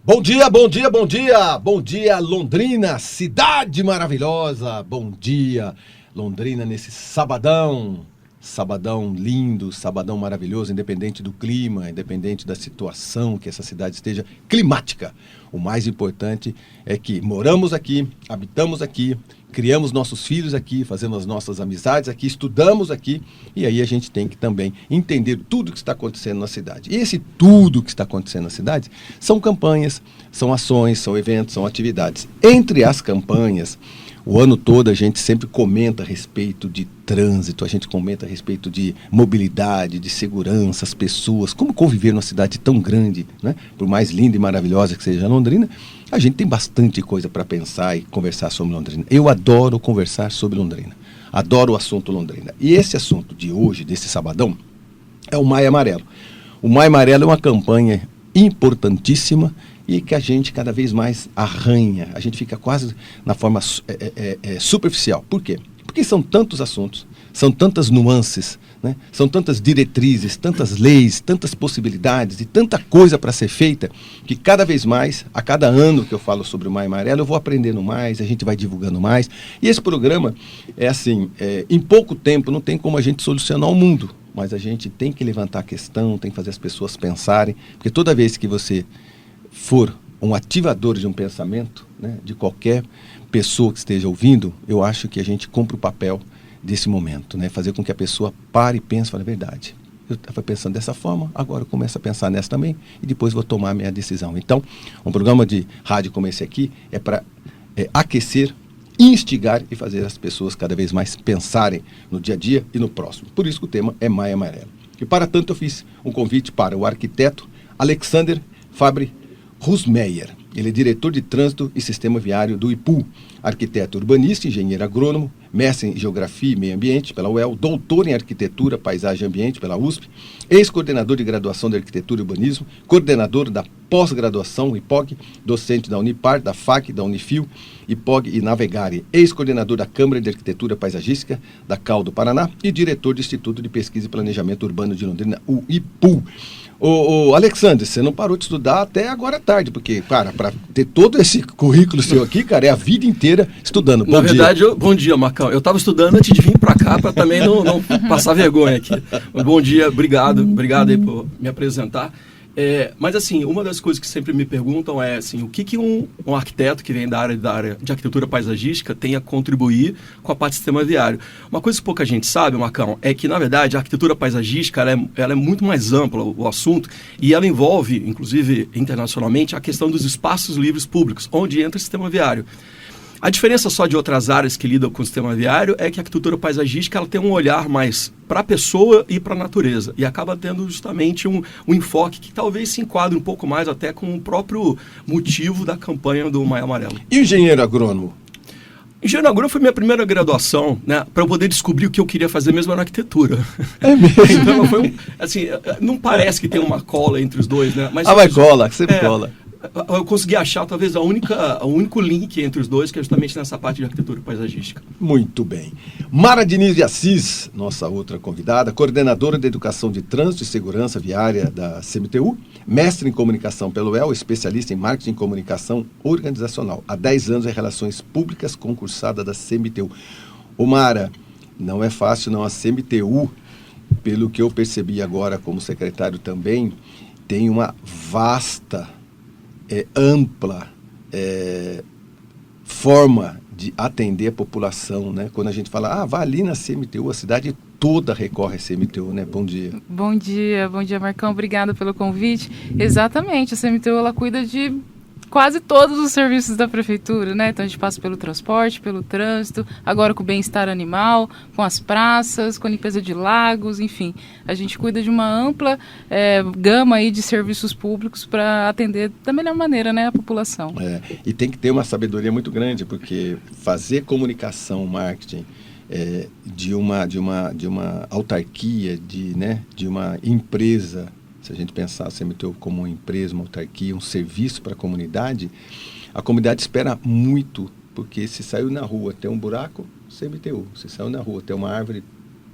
Bom dia, bom dia, bom dia! Bom dia, Londrina, cidade maravilhosa! Bom dia, Londrina, nesse sabadão. Sabadão lindo, sabadão maravilhoso, independente do clima, independente da situação que essa cidade esteja climática. O mais importante é que moramos aqui, habitamos aqui, criamos nossos filhos aqui, fazemos as nossas amizades aqui, estudamos aqui, e aí a gente tem que também entender tudo que está acontecendo na cidade. E esse tudo que está acontecendo na cidade são campanhas, são ações, são eventos, são atividades. Entre as campanhas, o ano todo a gente sempre comenta a respeito de trânsito, a gente comenta a respeito de mobilidade, de segurança, as pessoas, como conviver numa cidade tão grande, né? Por mais linda e maravilhosa que seja Londrina, a gente tem bastante coisa para pensar e conversar sobre Londrina. Eu adoro conversar sobre Londrina, adoro o assunto Londrina. E esse assunto de hoje, desse sabadão, é o Maio Amarelo. O Maio Amarelo é uma campanha importantíssima e que a gente cada vez mais arranha, a gente fica quase na forma superficial. Por quê? Porque são tantos assuntos, são tantas nuances, né? São tantas diretrizes, tantas leis, tantas possibilidades e tanta coisa para ser feita, que cada vez mais, a cada ano que eu falo sobre o Maio Amarelo, eu vou aprendendo mais, a gente vai divulgando mais. E esse programa é assim, em pouco tempo não tem como a gente solucionar o mundo, mas a gente tem que levantar a questão, tem que fazer as pessoas pensarem, porque toda vez que você for um ativador de um pensamento, né, de qualquer pessoa que esteja ouvindo, eu acho que a gente cumpre o papel desse momento, né, fazer com que a pessoa pare e pense, fale a verdade. Eu estava pensando dessa forma, agora eu começo a pensar nessa também e depois vou tomar a minha decisão. Então, um programa de rádio como esse aqui é para aquecer, instigar e fazer as pessoas cada vez mais pensarem no dia a dia e no próximo. Por isso que o tema é Maio Amarelo. E para tanto eu fiz um convite para o arquiteto Alexander Fabre Rusmeyer. Ele é diretor de Trânsito e Sistema Viário do IPU, arquiteto urbanista, engenheiro agrônomo, mestre em Geografia e Meio Ambiente pela UEL, doutor em Arquitetura, Paisagem e Ambiente pela USP, ex-coordenador de Graduação de Arquitetura e Urbanismo, coordenador da pós-graduação IPOG, docente da Unipar, da FAC, da Unifil, IPOG e Navegare, ex-coordenador da Câmara de Arquitetura Paisagística da CAL do Paraná e diretor do Instituto de Pesquisa e Planejamento Urbano de Londrina, o IPU. Ô Alexandre, você não parou de estudar até agora à tarde, porque, cara, para ter todo esse currículo seu aqui, cara, é a vida inteira estudando. Na verdade, bom dia, Marcão. Eu estava estudando antes de vir para cá, para também não passar vergonha aqui. Bom dia, obrigado aí por me apresentar. Mas assim, uma das coisas que sempre me perguntam é assim, o que um arquiteto que vem da área de arquitetura paisagística tem a contribuir com a parte do sistema viário. Uma coisa que pouca gente sabe, Marcão, é que na verdade a arquitetura paisagística ela é muito mais ampla, o assunto, e ela envolve, inclusive internacionalmente, a questão dos espaços livres públicos, onde entra o sistema viário. A diferença só de outras áreas que lidam com o sistema viário é que a arquitetura paisagística ela tem um olhar mais para a pessoa e para a natureza. E acaba tendo justamente um enfoque que talvez se enquadre um pouco mais até com o próprio motivo da campanha do Maio Amarelo. E o engenheiro agrônomo? Engenheiro agrônomo foi minha primeira graduação, né, para eu poder descobrir o que eu queria fazer mesmo na arquitetura. É mesmo? Então, assim, não parece que tem uma cola entre os dois, né? Mas vai cola, sempre cola. Eu consegui achar talvez o único link entre os dois, que é justamente nessa parte de arquitetura paisagística. Muito bem. Mara Diniz de Assis, nossa outra convidada, coordenadora de Educação de Trânsito e Segurança Viária da CMTU, mestre em Comunicação pelo UEL, especialista em Marketing e Comunicação Organizacional. Há 10 anos em Relações Públicas, concursada da CMTU. Ô Mara, não é fácil não, a CMTU, pelo que eu percebi agora como secretário também, tem uma vasta ampla forma de atender a população, né? Quando a gente fala, vá ali na CMTU, a cidade toda recorre à CMTU, né? Bom dia. Bom dia, Marcão, obrigada pelo convite. Exatamente, a CMTU ela cuida de quase todos os serviços da prefeitura, né? Então a gente passa pelo transporte, pelo trânsito, agora com o bem-estar animal, com as praças, com a limpeza de lagos, enfim. A gente cuida de uma ampla gama aí de serviços públicos para atender da melhor maneira, né, a população. E tem que ter uma sabedoria muito grande, porque fazer comunicação, marketing de uma autarquia, de uma empresa. Se a gente pensar a CMTU como uma empresa, uma autarquia, um serviço para a comunidade espera muito, porque se saiu na rua tem um buraco, CMTU. Se saiu na rua tem uma árvore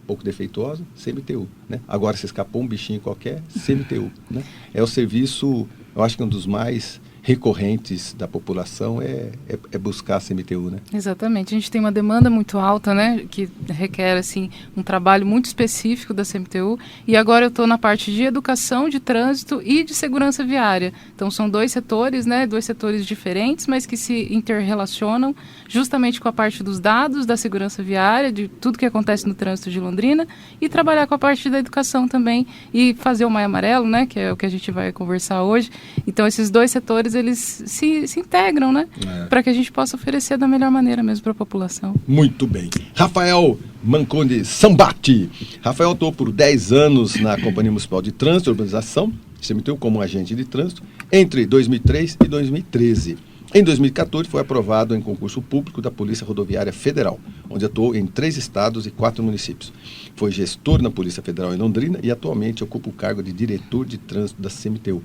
pouco defeituosa, CMTU. Né? Agora, se escapou um bichinho qualquer, CMTU. Né? É o serviço, eu acho que é um dos mais recorrentes da população é buscar a CMTU, né? Exatamente. A gente tem uma demanda muito alta, né, que requer, assim, um trabalho muito específico da CMTU, e agora eu estou na parte de educação, de trânsito e de segurança viária. Então, são 2 setores, né, 2 setores diferentes, mas que se interrelacionam justamente com a parte dos dados, da segurança viária, de tudo que acontece no trânsito de Londrina, e trabalhar com a parte da educação também, e fazer o Maio Amarelo, né, que é o que a gente vai conversar hoje. Então, esses 2 setores, eles se integram, né? Para que a gente possa oferecer da melhor maneira mesmo para a população. Muito bem. Rafael Manconde Sambati. Rafael atuou por 10 anos na Companhia Municipal de Trânsito e Urbanização, CMTU, como agente de trânsito, entre 2003 e 2013. Em 2014, foi aprovado em concurso público da Polícia Rodoviária Federal, onde atuou em 3 estados e 4 municípios. Foi gestor na Polícia Federal em Londrina e atualmente ocupa o cargo de diretor de trânsito da CMTU.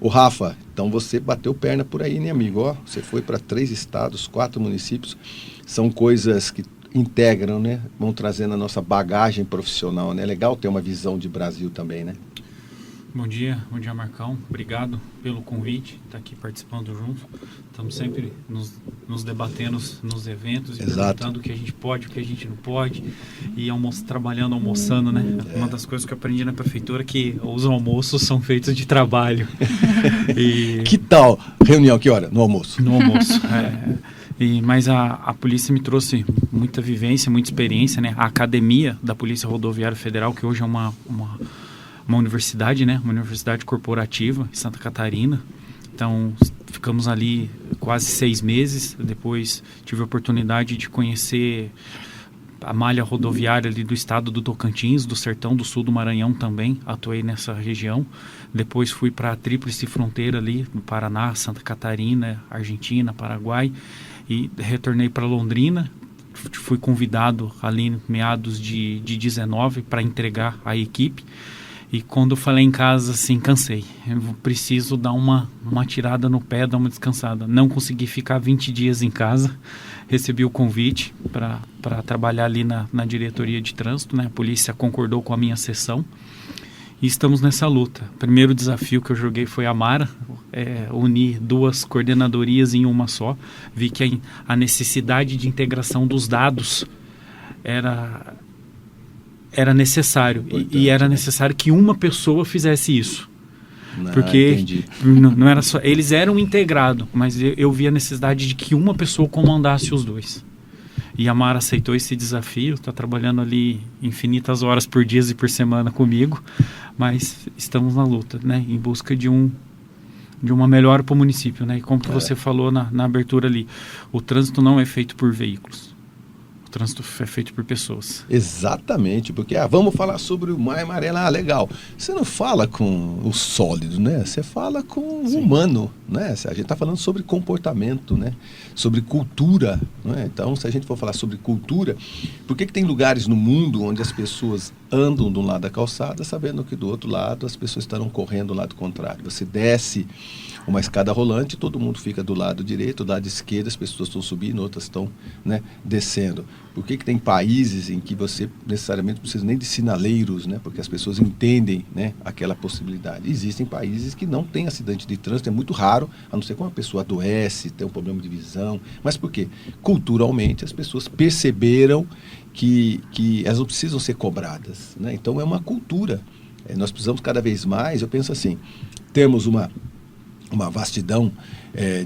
Ô Rafa, então você bateu perna por aí, né, amigo? Ó, você foi para 3 estados, 4 municípios. São coisas que integram, né? Vão trazendo a nossa bagagem profissional, né? É legal ter uma visão de Brasil também, né? Bom dia Marcão, obrigado pelo convite, estar aqui participando junto. Estamos sempre nos debatendo nos eventos e perguntando o que a gente pode, o que a gente não pode, e trabalhando, almoçando, né? Uma das coisas que eu aprendi na prefeitura é que os almoços são feitos de trabalho. Que tal reunião? Que hora? No almoço? No almoço, mas a polícia me trouxe muita vivência, muita experiência, né? A academia da Polícia Rodoviária Federal, que hoje é uma universidade, né? Uma universidade corporativa em Santa Catarina. Então, ficamos ali quase 6 meses. Depois tive a oportunidade de conhecer a malha rodoviária ali do estado do Tocantins, do Sertão, do Sul do Maranhão também. Atuei nessa região. Depois fui para a tríplice fronteira ali no Paraná, Santa Catarina, Argentina, Paraguai. E retornei para Londrina. Fui convidado ali em meados de 19 para entregar a equipe. E quando eu falei em casa, assim, cansei. Eu preciso dar uma tirada no pé, dar uma descansada. Não consegui ficar 20 dias em casa. Recebi o convite para trabalhar ali na diretoria de trânsito, né? A polícia concordou com a minha sessão. E estamos nessa luta. O primeiro desafio que eu joguei foi a Mara, unir 2 coordenadorias em uma só. Vi que a necessidade de integração dos dados era necessário, e era necessário que uma pessoa fizesse isso. Porque não era só, eles eram integrados, mas eu vi a necessidade de que uma pessoa comandasse os 2. E a Mara aceitou esse desafio, está trabalhando ali infinitas horas por dia e por semana comigo, mas estamos na luta, né, em busca de uma melhora para o município, né? E como você falou na abertura ali, o trânsito não é feito por veículos. O trânsito é feito por pessoas. Exatamente, porque vamos falar sobre o Maio Amarelo, legal. Você não fala com o sólido, né? Você fala com o humano, né? A gente está falando sobre comportamento, né? Sobre cultura, né? Então, se a gente for falar sobre cultura, por que tem lugares no mundo onde as pessoas andam de um lado da calçada, sabendo que do outro lado as pessoas estarão correndo do lado contrário? Você desce uma escada rolante, todo mundo fica do lado direito, do lado esquerdo, as pessoas estão subindo, outras estão, né, descendo. Por que tem países em que você necessariamente não precisa nem de sinaleiros, né, porque as pessoas entendem, né, aquela possibilidade? Existem países que não tem acidente de trânsito, é muito raro, a não ser quando a pessoa adoece, tem um problema de visão. Mas por quê? Culturalmente as pessoas perceberam que elas não precisam ser cobradas, né? Então é uma cultura. Nós precisamos cada vez mais, eu penso assim, temos uma vastidão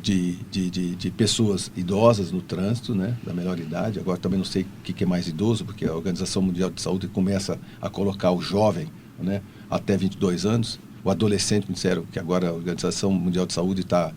de pessoas idosas no trânsito, né, da melhor idade. Agora também não sei o que é mais idoso, porque a Organização Mundial de Saúde começa a colocar o jovem, né, até 22 anos. O adolescente, me disseram que agora a Organização Mundial de Saúde está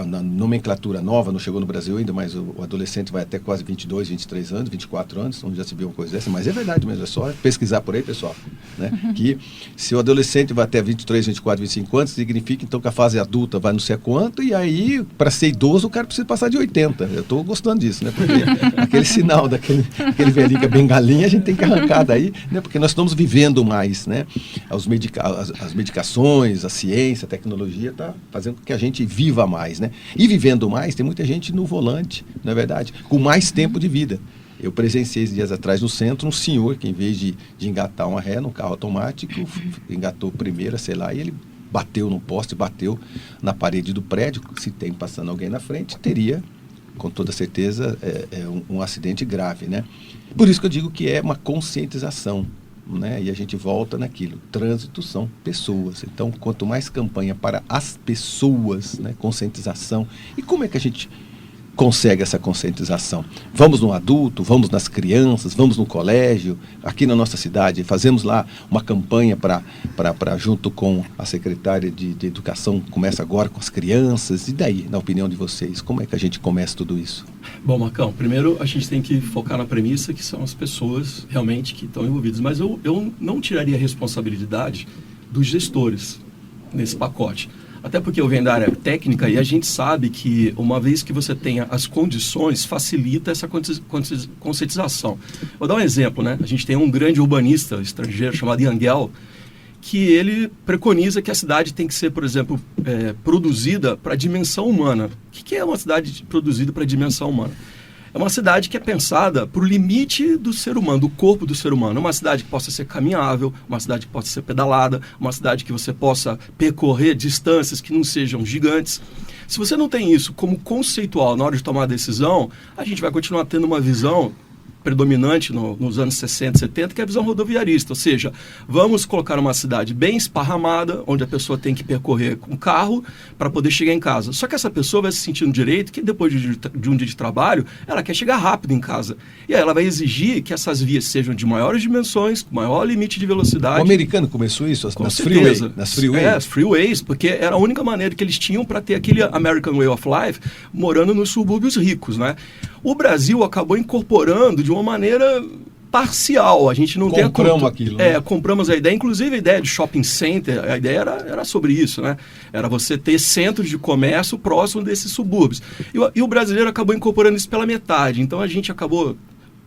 na nomenclatura nova, não chegou no Brasil ainda, mas o adolescente vai até quase 22, 23 anos, 24 anos, onde já se viu uma coisa dessa, mas é verdade mesmo, é só pesquisar por aí, pessoal, né? Que se o adolescente vai até 23, 24, 25 anos, significa então que a fase adulta vai não sei quanto, e aí, para ser idoso, o cara precisa passar de 80. Eu estou gostando disso, né? Porque aquele sinal daquele velhinho que é bem galinha, a gente tem que arrancar daí, né? Porque nós estamos vivendo mais, né? As medicações, a ciência, a tecnologia está fazendo com que a gente viva mais, né? E vivendo mais, tem muita gente no volante, não é verdade? Com mais tempo de vida. Eu presenciei esses dias atrás no centro um senhor que, em vez de engatar uma ré num carro automático, engatou primeira, sei lá, e ele bateu no poste, bateu na parede do prédio. Se tem passando alguém na frente, teria, com toda certeza, um acidente grave, né? Por isso que eu digo que é uma conscientização, né? E a gente volta naquilo. Trânsito são pessoas. Então, quanto mais campanha para as pessoas, né? Conscientização. E como é que a gente consegue essa conscientização? Vamos no adulto, vamos nas crianças, vamos no colégio, aqui na nossa cidade, fazemos lá uma campanha para junto com a secretária de Educação, começa agora com as crianças, e daí, na opinião de vocês, como é que a gente começa tudo isso? Bom, Marcão, primeiro a gente tem que focar na premissa que são as pessoas realmente que estão envolvidas, mas eu não tiraria a responsabilidade dos gestores nesse pacote. Até porque eu venho da área técnica e a gente sabe que uma vez que você tenha as condições, facilita essa conscientização. Vou dar um exemplo, né? A gente tem um grande urbanista estrangeiro chamado Yangel, que ele preconiza que a cidade tem que ser, por exemplo, produzida para a dimensão humana. O que é uma cidade produzida para a dimensão humana? É uma cidade que é pensada para o limite do ser humano, do corpo do ser humano. É uma cidade que possa ser caminhável, uma cidade que possa ser pedalada, uma cidade que você possa percorrer distâncias que não sejam gigantes. Se você não tem isso como conceitual na hora de tomar a decisão, a gente vai continuar tendo uma visão predominante nos anos 60, 70, que é a visão rodoviarista, ou seja, vamos colocar uma cidade bem esparramada, onde a pessoa tem que percorrer com carro para poder chegar em casa. Só que essa pessoa vai se sentir no direito que depois de um dia de trabalho, ela quer chegar rápido em casa. E aí ela vai exigir que essas vias sejam de maiores dimensões, com maior limite de velocidade. O americano começou isso nas freeways? As freeways, porque era a única maneira que eles tinham para ter aquele American Way of Life morando nos subúrbios ricos, né? O Brasil acabou incorporando de uma maneira parcial. A gente não tem aquilo. Né? Compramos a ideia, inclusive a ideia de shopping center, a ideia era sobre isso, né? Era você ter centros de comércio próximo desses subúrbios. E o brasileiro acabou incorporando isso pela metade. Então a gente acabou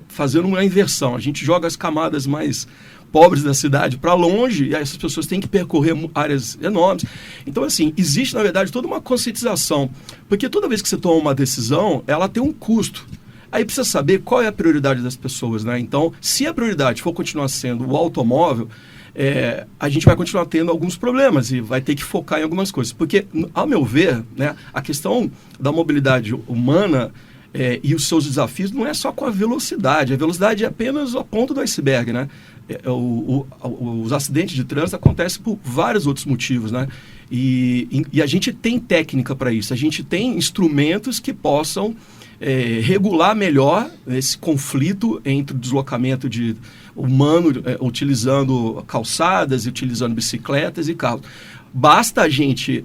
fazendo uma inversão. A gente joga as camadas mais pobres da cidade para longe, e aí essas pessoas têm que percorrer áreas enormes. Então, assim, existe, na verdade, toda uma conscientização, porque toda vez que você toma uma decisão, ela tem um custo. Aí precisa saber qual é a prioridade das pessoas, né? Então, se a prioridade for continuar sendo o automóvel, a gente vai continuar tendo alguns problemas e vai ter que focar em algumas coisas. Porque, ao meu ver, né, a questão da mobilidade humana e os seus desafios não é só com a velocidade. A velocidade é apenas a ponta do iceberg, né? Os acidentes de trânsito acontecem por vários outros motivos, né? E a gente tem técnica para isso. A gente tem instrumentos que possam regular melhor esse conflito entre o deslocamento humano, utilizando calçadas, utilizando bicicletas e carros. Basta a gente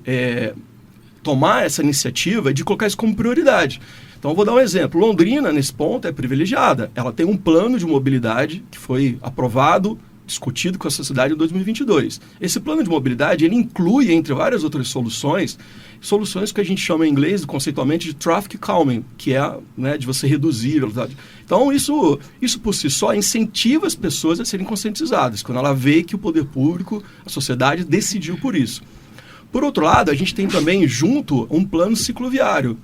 tomar essa iniciativa de colocar isso como prioridade. Então, eu vou dar um exemplo. Londrina, nesse ponto, é privilegiada. Ela tem um plano de mobilidade que foi aprovado, discutido com a sociedade em 2022. Esse plano de mobilidade, ele inclui, entre várias outras soluções que a gente chama em inglês, conceitualmente, de traffic calming, que é, né, de você reduzir a velocidade. Então, isso por si só incentiva as pessoas a serem conscientizadas, quando ela vê que o poder público, a sociedade, decidiu por isso. Por outro lado, a gente tem também, junto, um plano cicloviário.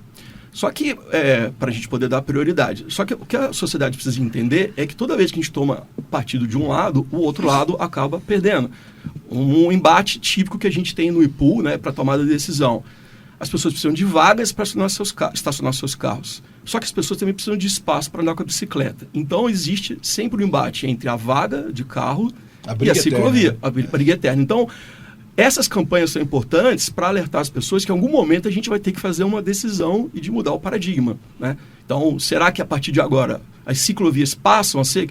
Só que, para a gente poder dar prioridade, só que o que a sociedade precisa entender é que toda vez que a gente toma partido de um lado, o outro lado acaba perdendo. Um embate típico que a gente tem no IPU, né, para tomada de decisão. As pessoas precisam de vagas para estacionar seus carros. Só que as pessoas também precisam de espaço para andar com a bicicleta. Então, existe sempre um embate entre a vaga de carro e a ciclovia, a briga eterna. Então, essas campanhas são importantes para alertar as pessoas que em algum momento a gente vai ter que fazer uma decisão e de mudar o paradigma, né? Então, será que a partir de agora as ciclovias passam a ser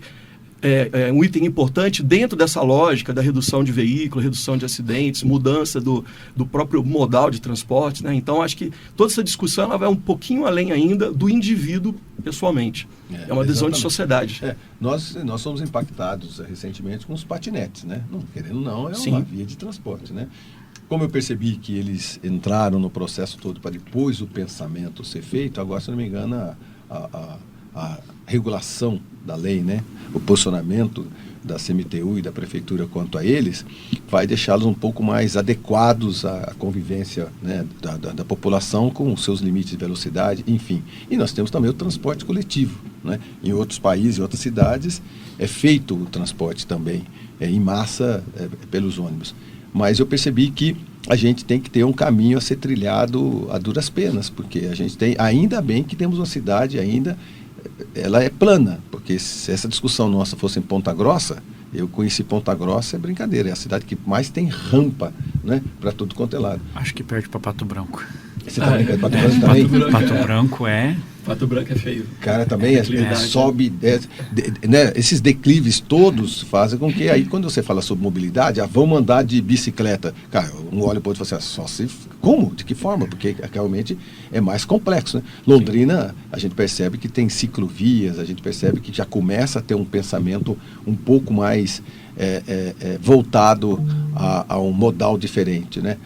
um item importante dentro dessa lógica da redução de veículos, redução de acidentes, mudança do próprio modal de transporte, né? Então, acho que toda essa discussão ela vai um pouquinho além ainda do indivíduo pessoalmente. É uma decisão de sociedade. Nós somos impactados recentemente com os patinetes, né? Não querendo não, Sim. Uma via de transporte, né? Como eu percebi que eles entraram no processo todo para depois o pensamento ser feito, agora, se não me engano, a regulação da lei, né? O posicionamento da CMTU e da Prefeitura quanto a eles, vai deixá-los um pouco mais adequados à convivência, né, da população com os seus limites de velocidade, enfim. E nós temos também o transporte coletivo, né? Em outros países, em outras cidades, é feito o transporte também em massa pelos ônibus. Mas eu percebi que a gente tem que ter um caminho a ser trilhado a duras penas, porque a gente tem, ainda bem que temos uma cidade ainda, ela é plana, porque se essa discussão nossa fosse em Ponta Grossa, eu conheci Ponta Grossa, é brincadeira, é a cidade que mais tem rampa, né, para tudo quanto é lado. Acho que perde para Pato Branco. Você tá brincando, Pato Branco também? Pato Branco é... Pato Branco é feio. Cara, também sobe, né, esses declives todos fazem com que aí, quando você fala sobre mobilidade, vamos andar de bicicleta. Cara, um olha para o outro e fala assim, só se... Como? De que forma? Porque realmente é mais complexo, né? Londrina, a gente percebe que tem ciclovias, a gente percebe que já começa a ter um pensamento um pouco mais voltado a um modal diferente, né?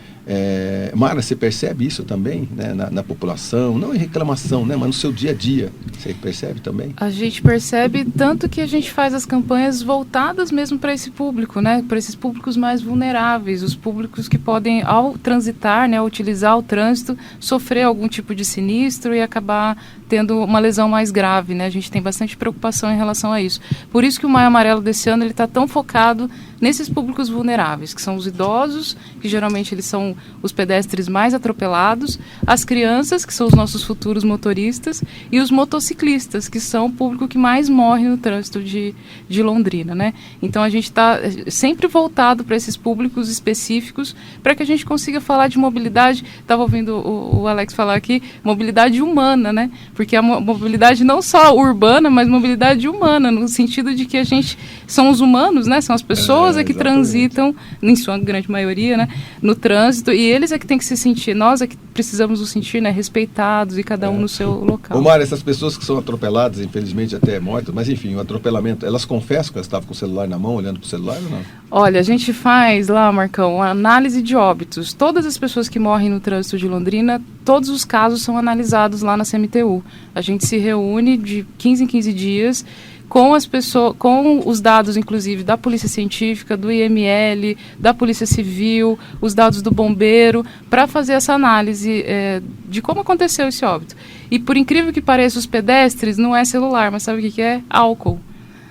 Mara, você percebe isso também, né, na população, não em reclamação, né, mas no seu dia a dia, você percebe também? A gente percebe tanto que a gente faz as campanhas voltadas mesmo para esse público, né, para esses públicos mais vulneráveis, os públicos que podem, ao transitar, né, ao utilizar o trânsito, sofrer algum tipo de sinistro e acabar tendo uma lesão mais grave, né? A gente tem bastante preocupação em relação a isso. Por isso que o Maio Amarelo desse ano ele está tão focado nesses públicos vulneráveis, que são os idosos, que geralmente eles são os pedestres mais atropelados, as crianças, que são os nossos futuros motoristas, e os motociclistas, que são o público que mais morre no trânsito de Londrina, né? Então a gente está sempre voltado para esses públicos específicos, para que a gente consiga falar de mobilidade. Estava ouvindo o Alex falar aqui, mobilidade humana, né? Porque a mobilidade não só urbana, mas mobilidade humana, no sentido de que a gente são os humanos, né? São as pessoas que transitam, em sua grande maioria, né? No trânsito, e eles é que tem que se sentir, nós é que precisamos nos sentir, né? Respeitados, e cada um no seu local. Ô Mário, essas pessoas que são atropeladas, infelizmente até mortas, mas enfim, o atropelamento, elas confessam que elas estavam com o celular na mão, olhando para o celular ou não? Olha, a gente faz lá, Marcão, uma análise de óbitos. Todas as pessoas que morrem no trânsito de Londrina, todos os casos são analisados lá na CMTU. A gente se reúne de 15 em 15 dias com as pessoas, com os dados, inclusive, da Polícia Científica, do IML, da Polícia Civil, os dados do bombeiro, para fazer essa análise de como aconteceu esse óbito. E por incrível que pareça, os pedestres não é celular, mas sabe o que é? Álcool.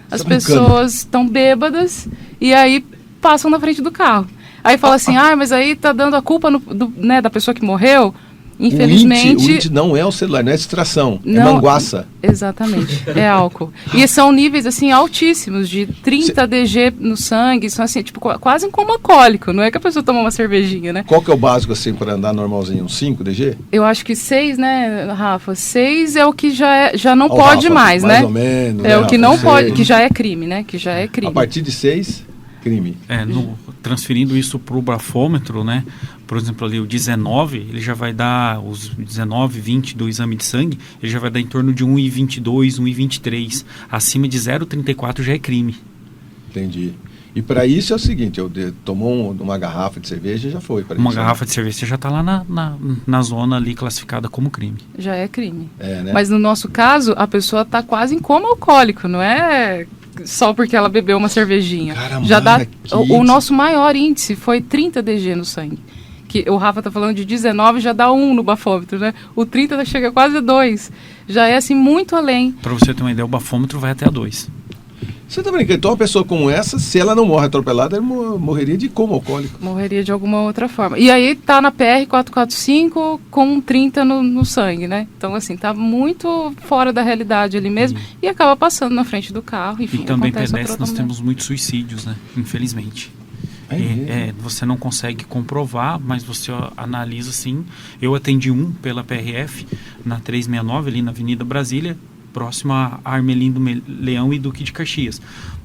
As pessoas estão bêbadas e aí passam na frente do carro. Aí fala assim, mas aí tá dando a culpa né, da pessoa que morreu. Infelizmente... O índice não é o celular, não é distração, é manguaça. Exatamente, é álcool. E são níveis, assim, altíssimos, de 30 DG no sangue, são assim, tipo, quase como alcoólico, não é que a pessoa toma uma cervejinha, né? Qual que é o básico, assim, para andar normalzinho? 5 DG? Eu acho que 6, né, Rafa? 6 é o que já não pode Rafa, mais, né? Mais ou menos. É o que não pode, que já é crime, né? Que já é crime. A partir de 6, crime. Transferindo isso para o bafômetro, né? Por exemplo, ali o 19, ele já vai dar, os 19, 20 do exame de sangue, ele já vai dar em torno de 1,22, 1,23. Acima de 0,34 já é crime. Entendi. E para isso é o seguinte, tomou uma garrafa de cerveja e já foi. Uma garrafa de cerveja já está lá na zona ali classificada como crime. Já é crime. Né? Mas no nosso caso, a pessoa está quase em coma alcoólico, não é só porque ela bebeu uma cervejinha. Caramba, já dá o nosso maior índice foi 30 DG no sangue. Que o Rafa está falando de 19, já dá 1 no bafômetro, né? O 30 chega quase a 2. Já é assim muito além. Para você ter uma ideia, o bafômetro vai até a 2. Você está brincando? Então uma pessoa como essa, se ela não morre atropelada, ela morreria de coma alcoólico. Morreria de alguma outra forma. E aí tá na PR 445 com 30 no sangue, né? Então assim, tá muito fora da realidade ali mesmo e acaba passando na frente do carro. Enfim, e também pedestres, nós temos muitos suicídios, né? Infelizmente. Você não consegue comprovar, mas você analisa assim. Eu atendi pela PRF na 369, ali na Avenida Brasília, próximo a Armelindo Leão e Duque de Caxias.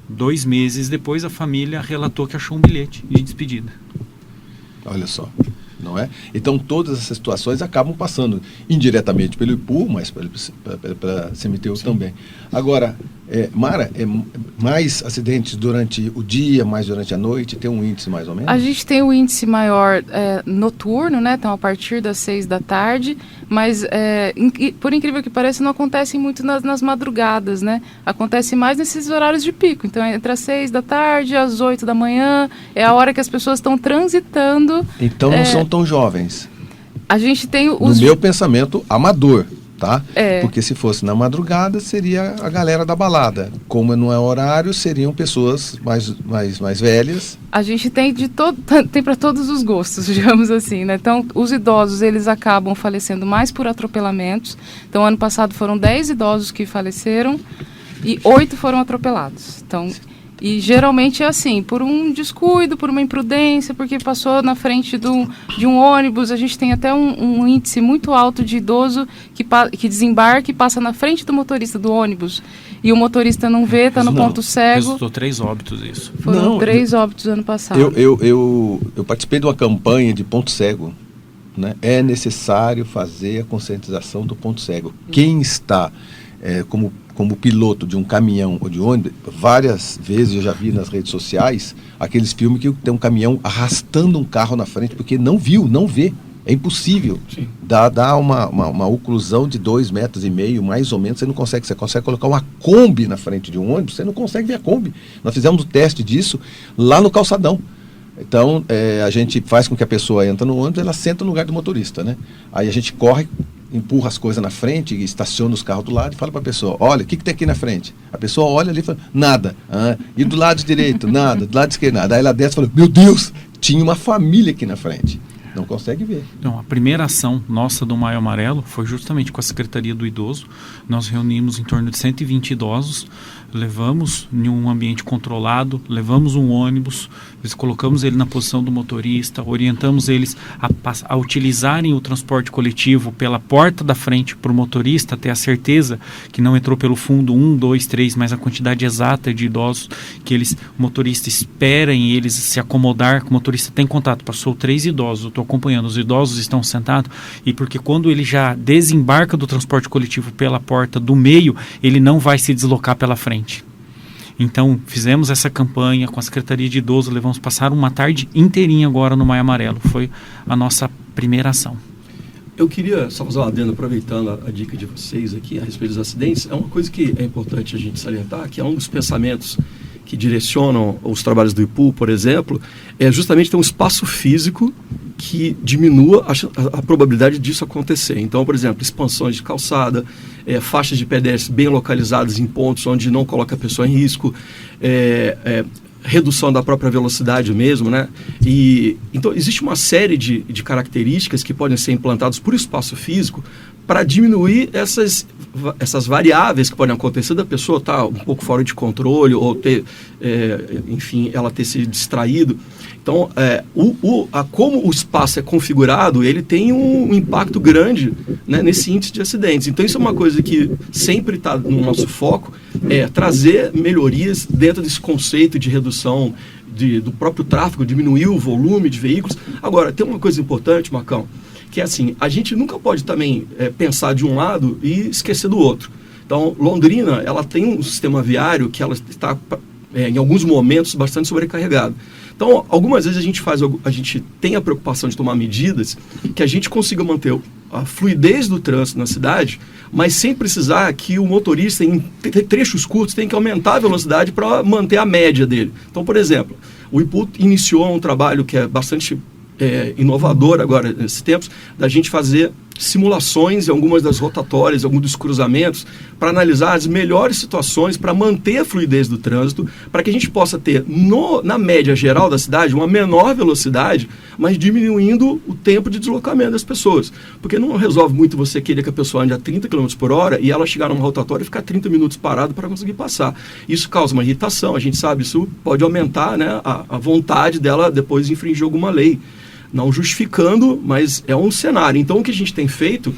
2 meses depois, a família relatou que achou um bilhete de despedida. Olha só, não é? Então, todas essas situações acabam passando indiretamente pelo IPU, mas pela CMTU também. Agora, Mara, mais acidentes durante o dia, mais durante a noite, tem um índice mais ou menos? A gente tem o índice maior noturno, né? Então, a partir das 6 da tarde, mas por incrível que pareça, não acontece muito nas madrugadas, né? Acontece mais nesses horários de pico. Então, entre as 6 da tarde e as 8 da manhã, é a hora que as pessoas estão transitando. Então, não são tão jovens. A gente tem No meu pensamento amador. tá? Porque se fosse na madrugada, seria a galera da balada. Como não é horário, seriam pessoas mais velhas. A gente tem tem para todos os gostos, digamos assim, né? Então, os idosos, eles acabam falecendo mais por atropelamentos. Então, ano passado foram 10 idosos que faleceram e 8 foram atropelados. Então, e geralmente é assim, por um descuido, por uma imprudência, porque passou na frente de um ônibus. A gente tem até um índice muito alto de idoso que desembarca e passa na frente do motorista do ônibus. E o motorista não vê, está no ponto cego. Resultou 3 óbitos isso. Foram 3 óbitos ano passado. Eu participei de uma campanha de ponto cego. Né? É necessário fazer a conscientização do ponto cego. Quem está como piloto de um caminhão ou de ônibus, várias vezes eu já vi nas redes sociais aqueles filmes que tem um caminhão arrastando um carro na frente porque não vê. É impossível. Sim. Dá uma oclusão de 2,5 metros, mais ou menos, você consegue colocar uma Kombi na frente de um ônibus, você não consegue ver a Kombi. Nós fizemos o teste disso lá no calçadão. Então, a gente faz com que a pessoa entra no ônibus, ela senta no lugar do motorista, né? Aí a gente corre, empurra as coisas na frente, estaciona os carros do lado e fala para a pessoa, olha, o que tem aqui na frente? A pessoa olha ali e fala, nada. E do lado direito, nada. Do lado esquerdo, nada. Aí ela desce e fala, meu Deus, tinha uma família aqui na frente. Não consegue ver. Então, a primeira ação nossa do Maio Amarelo foi justamente com a Secretaria do Idoso. Nós reunimos em torno de 120 idosos, levamos em um ambiente controlado, levamos um ônibus, colocamos ele na posição do motorista, orientamos eles a utilizarem o transporte coletivo pela porta da frente para o motorista ter a certeza que não entrou pelo fundo 1, 2, 3, mas a quantidade exata de idosos que o motorista espera em eles se acomodar, que o motorista tem contato. Passou 3 idosos, eu estou acompanhando, os idosos estão sentados, e porque quando ele já desembarca do transporte coletivo pela porta do meio, ele não vai se deslocar pela frente. Então, fizemos essa campanha com a Secretaria de Idoso, passar uma tarde inteirinha agora no Maio Amarelo. Foi a nossa primeira ação. Eu queria só fazer uma adendo, aproveitando a dica de vocês aqui a respeito dos acidentes. É uma coisa que é importante a gente salientar, que é um dos pensamentos que direcionam os trabalhos do IPU, por exemplo, é justamente ter um espaço físico que diminua a probabilidade disso acontecer. Então, por exemplo, expansões de calçada, faixas de pedestres bem localizadas em pontos onde não coloca a pessoa em risco, redução da própria velocidade mesmo, né? Então, existe uma série de características que podem ser implantadas por espaço físico para diminuir essas variáveis que podem acontecer da pessoa estar um pouco fora de controle ou ter, enfim, ela ter se distraído. Então, como o espaço é configurado, ele tem um impacto grande, né, nesse índice de acidentes. Então, isso é uma coisa que sempre está no nosso foco, trazer melhorias dentro desse conceito de redução do próprio tráfego, diminuir o volume de veículos. Agora, tem uma coisa importante, Marcão, que é assim, a gente nunca pode também pensar de um lado e esquecer do outro. Então, Londrina, ela tem um sistema viário que ela está, em alguns momentos, bastante sobrecarregado. Então, algumas vezes a gente tem a preocupação de tomar medidas que a gente consiga manter a fluidez do trânsito na cidade, mas sem precisar que o motorista, em trechos curtos, tenha que aumentar a velocidade para manter a média dele. Então, por exemplo, o IPU iniciou um trabalho que é bastante inovador agora, nesses tempos, da gente fazer simulações em algumas das rotatórias, alguns dos cruzamentos, para analisar as melhores situações para manter a fluidez do trânsito, para que a gente possa ter, na média geral da cidade, uma menor velocidade, mas diminuindo o tempo de deslocamento das pessoas. Porque não resolve muito você querer que a pessoa ande a 30 km por hora e ela chegar numa rotatória e ficar 30 minutos parado para conseguir passar. Isso causa uma irritação, a gente sabe, isso pode aumentar, né, a vontade dela depois de infringir alguma lei. Não justificando, mas é um cenário. Então, o que a gente tem feito,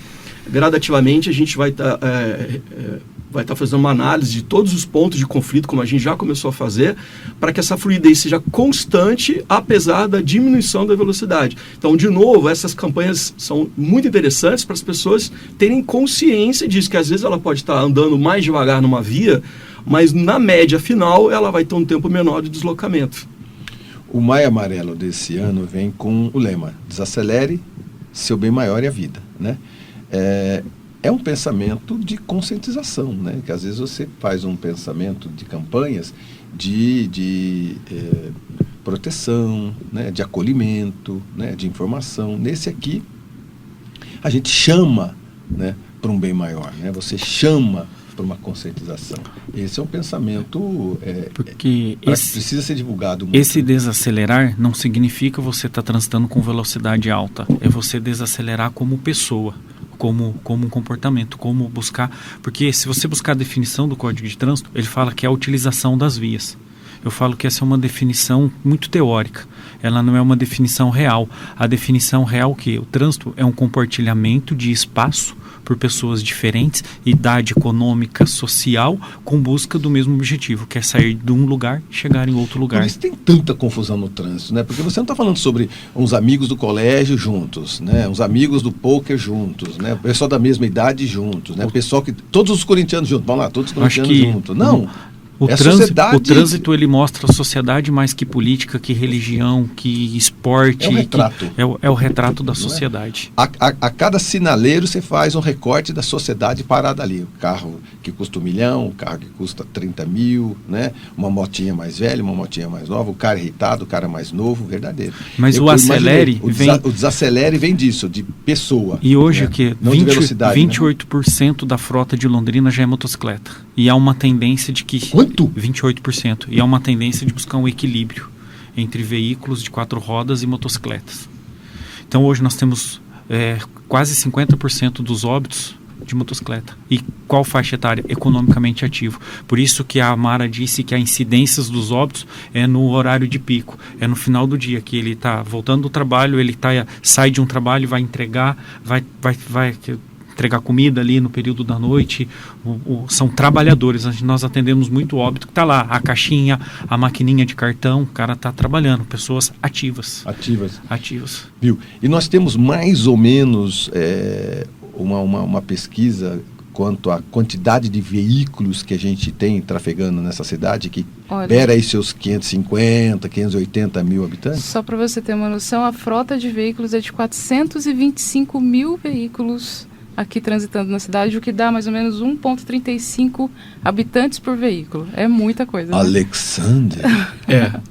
gradativamente, a gente vai estar fazendo uma análise de todos os pontos de conflito, como a gente já começou a fazer, para que essa fluidez seja constante, apesar da diminuição da velocidade. Então, de novo, essas campanhas são muito interessantes para as pessoas terem consciência disso, que às vezes ela pode estar andando mais devagar numa via, mas na média final ela vai ter um tempo menor de deslocamento. O Maio Amarelo desse ano vem com o lema: desacelere, seu bem maior é a vida, né? É um pensamento de conscientização, né? Que às vezes você faz um pensamento de campanhas de proteção, né? De acolhimento, né? De informação. Nesse aqui, a gente chama, né? para um bem maior, né? Você chama para uma conscientização. Esse é um pensamento Porque precisa ser divulgado muito. Esse desacelerar não significa você estar transitando com velocidade alta. É você desacelerar como pessoa, como um comportamento, como buscar... Porque se você buscar a definição do Código de Trânsito, ele fala que é a utilização das vias. Eu falo que essa é uma definição muito teórica. Ela não é uma definição real. A definição real é que o trânsito é um compartilhamento de espaço por pessoas diferentes, idade econômica, social, com busca do mesmo objetivo, que é sair de um lugar e chegar em outro lugar. Por isso tem tanta confusão no trânsito, né? Porque você não está falando sobre uns amigos do colégio juntos, né? Uns amigos do poker juntos, né? O pessoal da mesma idade juntos, né? O pessoal que... Todos os corintianos juntos, vamos lá, todos os corintianos juntos. Não... O trânsito ele mostra a sociedade mais que política, que religião, que esporte. É um retrato. É o retrato da sociedade. A cada sinaleiro você faz um recorte da sociedade parada ali. O carro que custa 1 milhão, o carro que custa 30 mil, né? Uma motinha mais velha, uma motinha mais nova, o cara irritado, o cara mais novo, verdadeiro. Mas o acelere vem... O desacelere vem disso, de pessoa. E hoje, né? Que não 28% da frota de Londrina já é motocicleta. E há uma tendência de que... Quanto? 28%. E há uma tendência de buscar um equilíbrio entre veículos de 4 rodas e motocicletas. Então hoje nós temos quase 50% dos óbitos de motocicleta. E qual faixa etária? Economicamente ativo. Por isso que a Mara disse que a incidência dos óbitos é no horário de pico. É no final do dia, que ele está voltando do trabalho, ele sai de um trabalho, vai entregar, vai entregar comida ali no período da noite. São trabalhadores. Nós atendemos muito óbito que está lá, a caixinha, a maquininha de cartão, o cara está trabalhando, pessoas ativas. Ativas. Viu? E nós temos mais ou menos uma pesquisa quanto à quantidade de veículos que a gente tem trafegando nessa cidade, que beira aí seus 550, 580 mil habitantes? Só para você ter uma noção, a frota de veículos é de 425 mil veículos aqui transitando na cidade, o que dá mais ou menos 1,35 habitantes por veículo. É muita coisa, né? Alexander!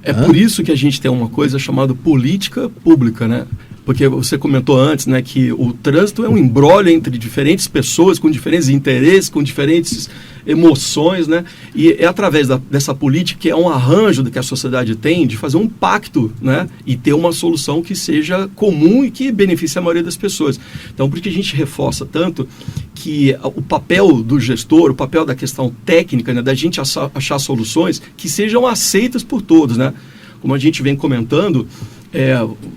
É por isso que a gente tem uma coisa chamada política pública, né? Porque você comentou antes, né, que o trânsito é um imbróglio entre diferentes pessoas, com diferentes interesses, com diferentes emoções, né? E é através dessa política, que é um arranjo que a sociedade tem, de fazer um pacto, né? E ter uma solução que seja comum e que beneficie a maioria das pessoas. Então, por que a gente reforça tanto que o papel do gestor, o papel da questão técnica, né, da gente achar soluções que sejam aceitas por todos, né? Como a gente vem comentando,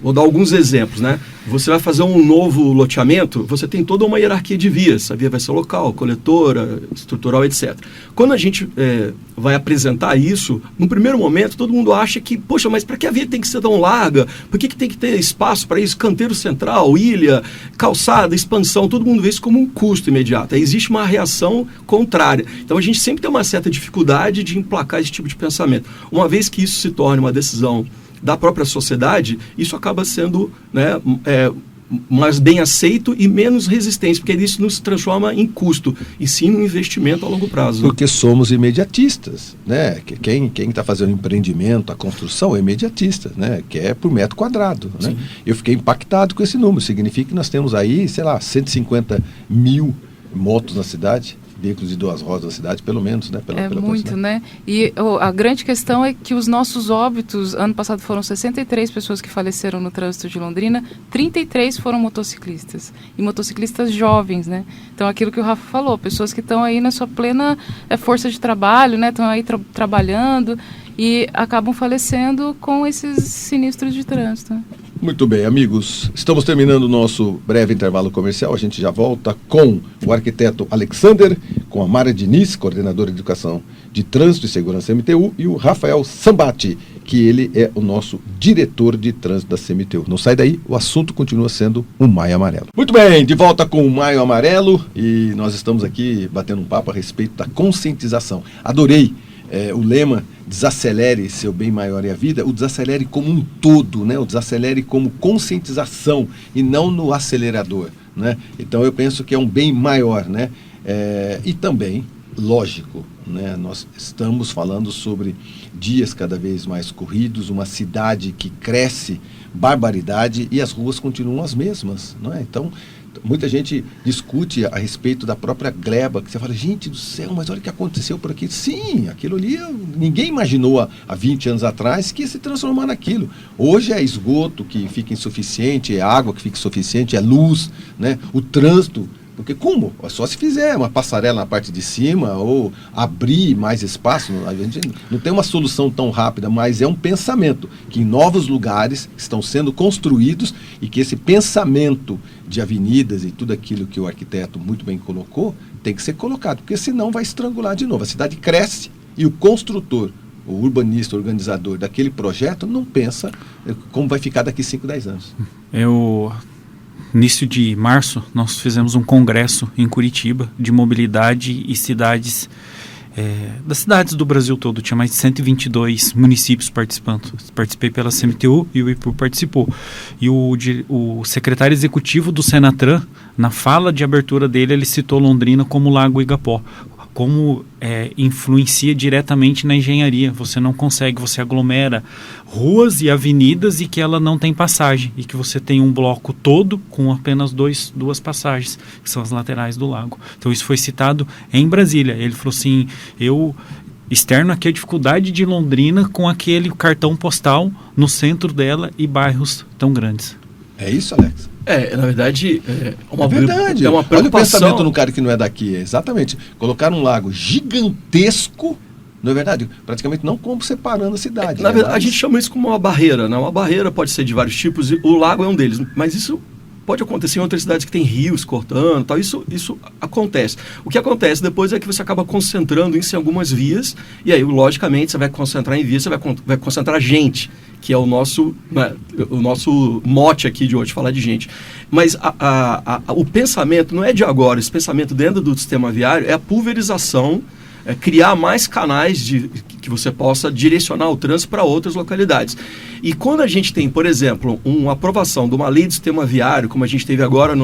vou dar alguns exemplos, né? Você vai fazer um novo loteamento, você tem toda uma hierarquia de vias. A via vai ser local, coletora, estrutural, etc. Quando a gente vai apresentar isso, no primeiro momento todo mundo acha que, poxa, mas para que a via tem que ser tão larga? Por que tem que ter espaço para isso? Canteiro central, ilha, calçada, expansão, todo mundo vê isso como um custo imediato. Aí existe uma reação contrária. Então a gente sempre tem uma certa dificuldade de emplacar esse tipo de pensamento. Uma vez que isso se torne uma decisão da própria sociedade, isso acaba sendo, né, mais bem aceito e menos resistente, porque isso não se transforma em custo, e sim um investimento a longo prazo. Porque somos imediatistas, né? Quem está fazendo empreendimento, a construção, é imediatista, né? Que é por metro quadrado, né? Eu fiquei impactado com esse número, significa que nós temos aí, 150 mil motos na cidade, veículos de 2 rodas na cidade, pelo menos, né? Pela muito, né? E a grande questão é que os nossos óbitos, ano passado foram 63 pessoas que faleceram no trânsito de Londrina, 33 foram motociclistas. E motociclistas jovens, né? Então, aquilo que o Rafa falou, pessoas que estão aí na sua plena força de trabalho, né? Estão aí trabalhando e acabam falecendo com esses sinistros de trânsito. Muito bem, amigos. Estamos terminando o nosso breve intervalo comercial. A gente já volta com o arquiteto Alexander, com a Mara Diniz, coordenadora de Educação de Trânsito e Segurança MTU, e o Rafael Sambati, que ele é o nosso diretor de trânsito da CMTU. Não sai daí, o assunto continua sendo o Maio Amarelo. Muito bem, de volta com o Maio Amarelo, e nós estamos aqui batendo um papo a respeito da conscientização. Adorei o lema, desacelere seu bem maior é a vida, o desacelere como um todo, né? O desacelere como conscientização e não no acelerador, né? Então eu penso que é um bem maior, né? E também, lógico, né? Nós estamos falando sobre dias cada vez mais corridos, uma cidade que cresce barbaridade e as ruas continuam as mesmas, não é? Então Muita gente discute a respeito da própria gleba, que você fala, gente do céu, mas olha o que aconteceu por aqui. Sim, aquilo ali, ninguém imaginou há 20 anos atrás que ia se transformar naquilo. Hoje é esgoto que fica insuficiente, é água que fica insuficiente, é luz, né? O trânsito. Porque como? É só se fizer uma passarela na parte de cima ou abrir mais espaço. A gente não tem uma solução tão rápida, mas é um pensamento que em novos lugares estão sendo construídos e que esse pensamento de avenidas e tudo aquilo que o arquiteto muito bem colocou tem que ser colocado, porque senão vai estrangular de novo. A cidade cresce e o construtor, o urbanista, o organizador daquele projeto não pensa como vai ficar daqui 5, 10 anos. Início de março, nós fizemos um congresso em Curitiba de mobilidade e cidades, das cidades do Brasil todo. Tinha mais de 122 municípios participando. Participei pela CMTU e o IPU participou. E o secretário executivo do Senatran, na fala de abertura dele, ele citou Londrina como Lago Igapó. Como influencia diretamente na engenharia. Você não consegue, você aglomera ruas e avenidas e que ela não tem passagem, e que você tem um bloco todo com apenas duas passagens, que são as laterais do lago. Então isso foi citado em Brasília. Ele falou assim, eu externo aqui a dificuldade de Londrina com aquele cartão postal no centro dela e bairros tão grandes. É isso, Alex? Na verdade, é uma verdade. É uma preocupação. Olha o pensamento no cara que não é daqui. Exatamente. Colocar um lago gigantesco, não é verdade? Praticamente não como separando a cidade. Na verdade, a gente chama isso como uma barreira, né? Uma barreira pode ser de vários tipos, e o lago é um deles. Mas isso pode acontecer em outras cidades que tem rios cortando, tal. Isso acontece. O que acontece depois é que você acaba concentrando isso em algumas vias, e aí, logicamente, você vai concentrar em vias, você vai concentrar gente, que é o nosso mote aqui de hoje, falar de gente. Mas o pensamento não é de agora, esse pensamento dentro do sistema viário é a pulverização, criar mais canais que você possa direcionar o trânsito para outras localidades. E quando a gente tem, por exemplo, uma aprovação de uma lei do sistema viário, como a gente teve agora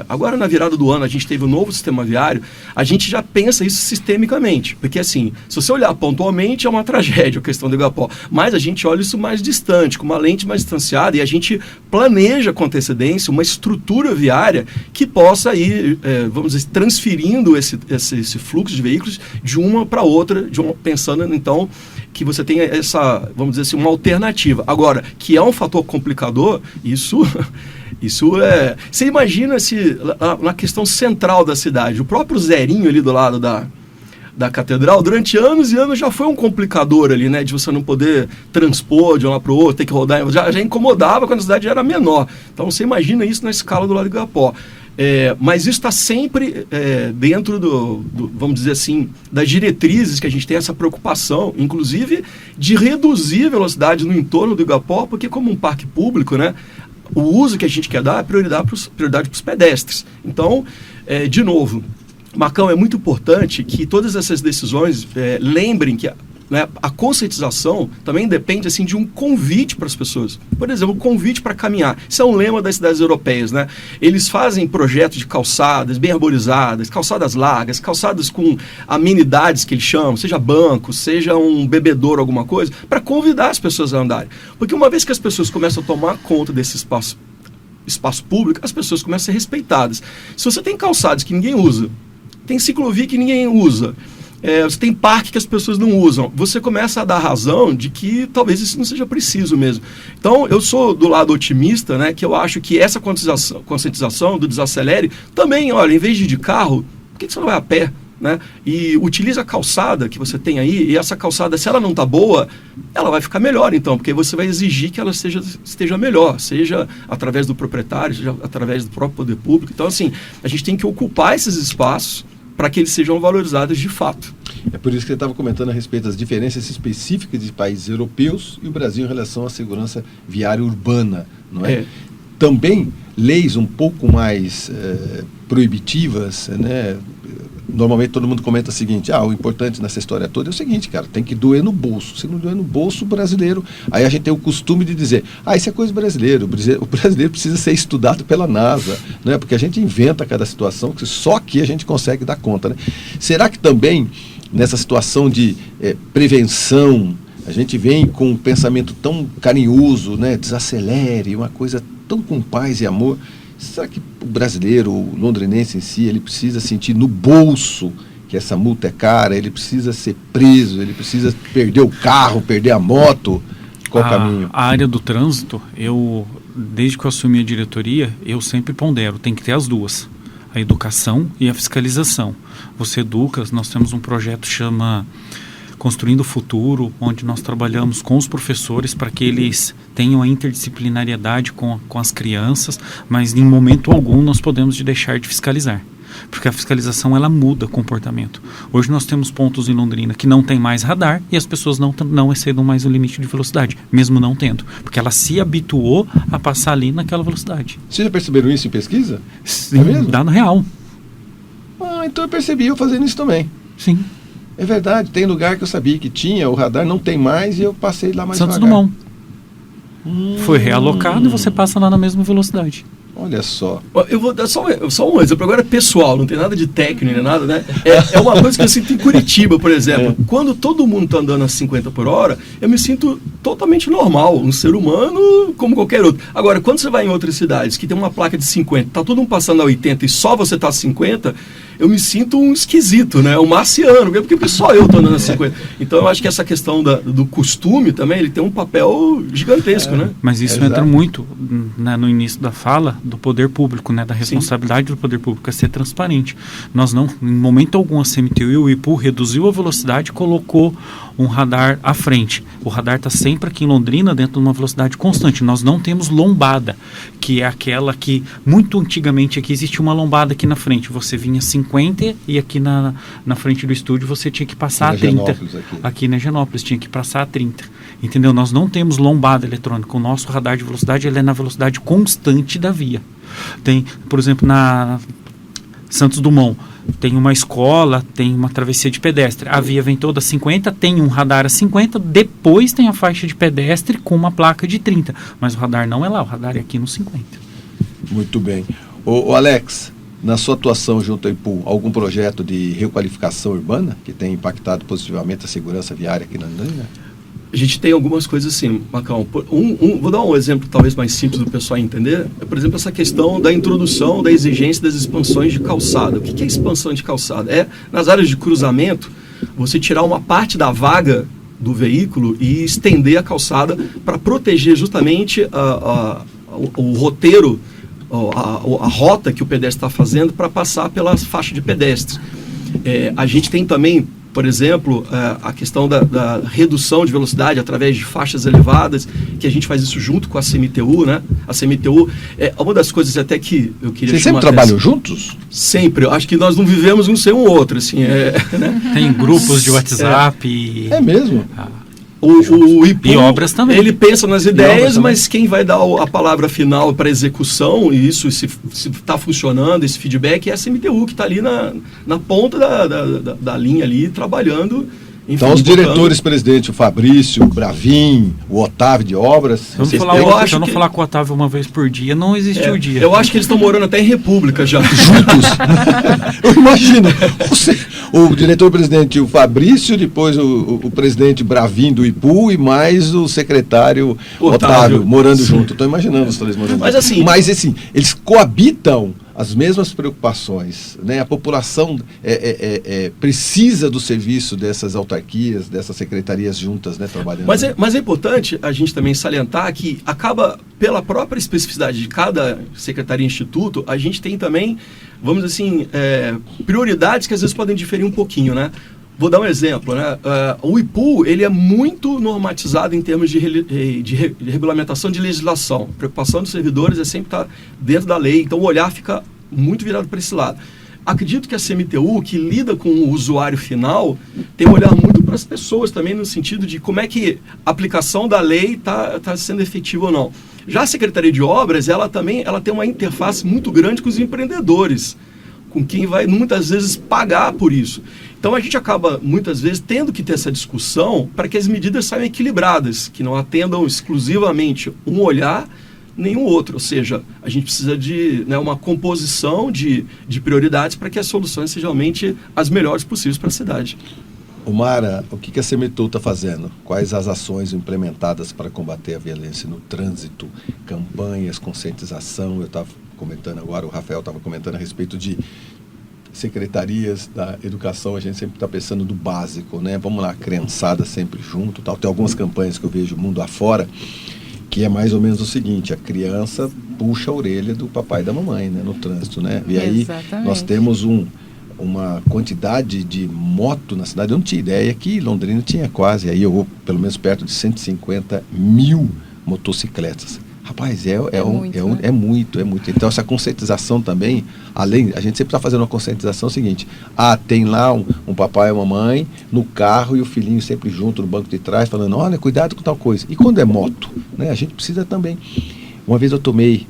agora na virada do ano, a gente teve o novo sistema viário, a gente já pensa isso sistemicamente. Porque assim, se você olhar pontualmente, é uma tragédia a questão do Igapó. Mas a gente olha isso mais distante, com uma lente mais distanciada, e a gente planeja com antecedência uma estrutura viária que possa ir, vamos dizer, transferindo esse fluxo de veículos de uma para outra, pensando então que você tenha essa, vamos dizer assim, uma alternativa. Agora, que é um fator complicador, isso é... Você imagina na questão central da cidade, o próprio Zerinho ali do lado da catedral, durante anos e anos já foi um complicador ali, né? De você não poder transpor de um lado para o outro, ter que rodar, já incomodava quando a cidade era menor. Então você imagina isso na escala do lado do Igapó. Mas isso está sempre dentro vamos dizer assim, das diretrizes que a gente tem essa preocupação, inclusive de reduzir a velocidade no entorno do Igapó, porque como um parque público, né, o uso que a gente quer dar é prioridade para os pedestres. Então, de novo, Marcão, é muito importante que todas essas decisões lembrem que a conscientização também depende assim, de um convite para as pessoas. Por exemplo, um convite para caminhar. Isso é um lema das cidades europeias, né? Eles fazem projetos de calçadas bem arborizadas, calçadas largas, calçadas com amenidades que eles chamam, seja banco, seja um bebedouro, alguma coisa, para convidar as pessoas a andarem. Porque uma vez que as pessoas começam a tomar conta desse espaço público, as pessoas começam a ser respeitadas. Se você tem calçadas que ninguém usa, tem ciclovia que ninguém usa, você tem parque que as pessoas não usam, você começa a dar razão de que talvez isso não seja preciso mesmo. Então, eu sou do lado otimista, né, que eu acho que essa conscientização do desacelere também, olha, em vez de ir de carro, por que você não vai a pé? Né? E utiliza a calçada que você tem aí, e essa calçada, se ela não está boa, ela vai ficar melhor então, porque você vai exigir que ela esteja melhor, seja através do proprietário, seja através do próprio poder público. Então, assim, a gente tem que ocupar esses espaços para que eles sejam valorizados de fato. É por isso que você estava comentando a respeito das diferenças específicas de países europeus e o Brasil em relação à segurança viária urbana, não é? Também leis um pouco mais proibitivas, né? Normalmente todo mundo comenta o seguinte, o importante nessa história toda é o seguinte, cara, tem que doer no bolso. Se não doer no bolso, o brasileiro... Aí a gente tem o costume de dizer, isso é coisa brasileira, o brasileiro precisa ser estudado pela NASA, né? Porque a gente inventa cada situação que só aqui a gente consegue dar conta, né? Será que também, nessa situação de prevenção, a gente vem com um pensamento tão carinhoso, né? Desacelere, uma coisa tão com paz e amor... será que o brasileiro, o londrinense em si, ele precisa sentir no bolso que essa multa é cara, ele precisa ser preso, ele precisa perder o carro, perder a moto? Qual o caminho? A área do trânsito, desde que eu assumi a diretoria, eu sempre pondero, tem que ter as duas, a educação e a fiscalização. Você educa, nós temos um projeto que chama Construindo o Futuro, onde nós trabalhamos com os professores para que eles tenham a interdisciplinariedade com as crianças, mas em momento algum nós podemos deixar de fiscalizar. Porque a fiscalização, ela muda comportamento. Hoje nós temos pontos em Londrina que não tem mais radar e as pessoas não excedam mais o limite de velocidade, mesmo não tendo. Porque ela se habituou a passar ali naquela velocidade. Vocês já perceberam isso em pesquisa? Sim, é mesmo? Dá no real. Então eu percebi eu fazendo isso também. Sim. É verdade, tem lugar que eu sabia que tinha, o radar não tem mais e eu passei lá mais Santos devagar. Dumont. Foi realocado e você passa lá na mesma velocidade. Olha só. Eu vou dar só um exemplo, agora é pessoal, não tem nada de técnico nem nada, né? É uma coisa que eu sinto em Curitiba, por exemplo. Quando todo mundo está andando a 50 por hora, eu me sinto totalmente normal, um ser humano como qualquer outro. Agora, quando você vai em outras cidades que tem uma placa de 50, está todo mundo passando a 80 e só você está a 50, eu me sinto um esquisito, né? Um marciano, porque só eu estou andando a 50. Então eu acho que essa questão do costume também, ele tem um papel gigantesco, né? Mas isso entra muito no início da fala do poder público, né? Da responsabilidade do poder público é ser transparente. Nós não, em momento algum, a CMTU e o IPU reduziu a velocidade e colocou um radar à frente. O radar está sempre aqui em Londrina dentro de uma velocidade constante. Nós não temos lombada, que é aquela que muito antigamente aqui existia uma lombada aqui na frente. Você vinha 50 e aqui na frente do estúdio você tinha que passar a 30. Aqui na Higienópolis tinha que passar a 30. Entendeu? Nós não temos lombada eletrônica. O nosso radar de velocidade ele é na velocidade constante da via. Tem, por exemplo, na Santos Dumont, tem uma escola, tem uma travessia de pedestre. A via vem toda a 50, tem um radar a 50, depois tem a faixa de pedestre com uma placa de 30. Mas o radar não é lá, o radar é aqui no 50. Muito bem. Ô Alex, na sua atuação junto ao IPU, algum projeto de requalificação urbana que tem impactado positivamente a segurança viária aqui na Londrina? A gente tem algumas coisas assim, Macão. Vou dar um exemplo talvez mais simples do pessoal entender. Por exemplo, essa questão da introdução da exigência das expansões de calçada. O que é expansão de calçada? É, nas áreas de cruzamento, você tirar uma parte da vaga do veículo e estender a calçada para proteger justamente o roteiro, a rota que o pedestre está fazendo para passar pela faixa de pedestres. A gente tem também, por exemplo, a questão da redução de velocidade através de faixas elevadas, que a gente faz isso junto com a CMTU, né? A CMTU é uma das coisas até que eu queria Vocês sempre trabalham juntos? Sempre. Eu acho que nós não vivemos um sem o outro, assim. Né? Tem grupos de WhatsApp. É mesmo? O IPU, e obras também. Ele pensa nas ideias, mas quem vai dar a palavra final para execução, e isso se está funcionando, esse feedback, é a CMTU, que está ali na ponta da linha ali, trabalhando. Enfim, então os diretores presidentes, o Fabrício, o Bravin, o Otávio de Obras... Se eu não falar com o Otávio uma vez por dia, não existe o dia. Eu acho que eles estão morando até em república já. Juntos? Eu imagino. O diretor-presidente, o Fabrício, depois o presidente Bravin do IPU e mais o secretário Otávio morando junto. Estou imaginando os três morando juntos. Mas assim, eles coabitam as mesmas preocupações, né? A população precisa do serviço dessas autarquias, dessas secretarias juntas, né, trabalhando. Mas é importante a gente também salientar que acaba, pela própria especificidade de cada secretaria e instituto, a gente tem também, vamos dizer assim, prioridades que às vezes podem diferir um pouquinho, né? Vou dar um exemplo, né? O IPU, ele é muito normatizado em termos de regulamentação de legislação. A preocupação dos servidores é sempre estar dentro da lei, então o olhar fica muito virado para esse lado. Acredito que a CMTU, que lida com o usuário final, tem um olhar muito para as pessoas também, no sentido de como é que a aplicação da lei está sendo efetiva ou não. Já a Secretaria de Obras, ela tem uma interface muito grande com os empreendedores, com quem vai muitas vezes pagar por isso. Então a gente acaba muitas vezes tendo que ter essa discussão para que as medidas saiam equilibradas, que não atendam exclusivamente um olhar nem o outro. Ou seja, a gente precisa de uma composição de prioridades para que as soluções sejam realmente as melhores possíveis para a cidade. Mara, o que a CMTU está fazendo? Quais as ações implementadas para combater a violência no trânsito? Campanhas, conscientização? Eu estava comentando agora, o Rafael estava comentando a respeito de secretarias da educação, a gente sempre está pensando do básico, né? Vamos lá, criançada sempre junto, tal. Tem algumas campanhas que eu vejo mundo afora, que é mais ou menos o seguinte: a criança puxa a orelha do papai e da mamãe, né, no trânsito, né? E aí nós temos uma quantidade de moto na cidade. Eu não tinha ideia que Londrina tinha quase, aí eu vou pelo menos perto de 150 mil motocicletas. Rapaz, é muito. Então essa conscientização também, além, a gente sempre está fazendo uma conscientização seguinte: tem lá um papai e uma mamãe no carro e o filhinho sempre junto no banco de trás, falando, olha, cuidado com tal coisa. E quando é moto, né, a gente precisa também. Uma vez eu tomei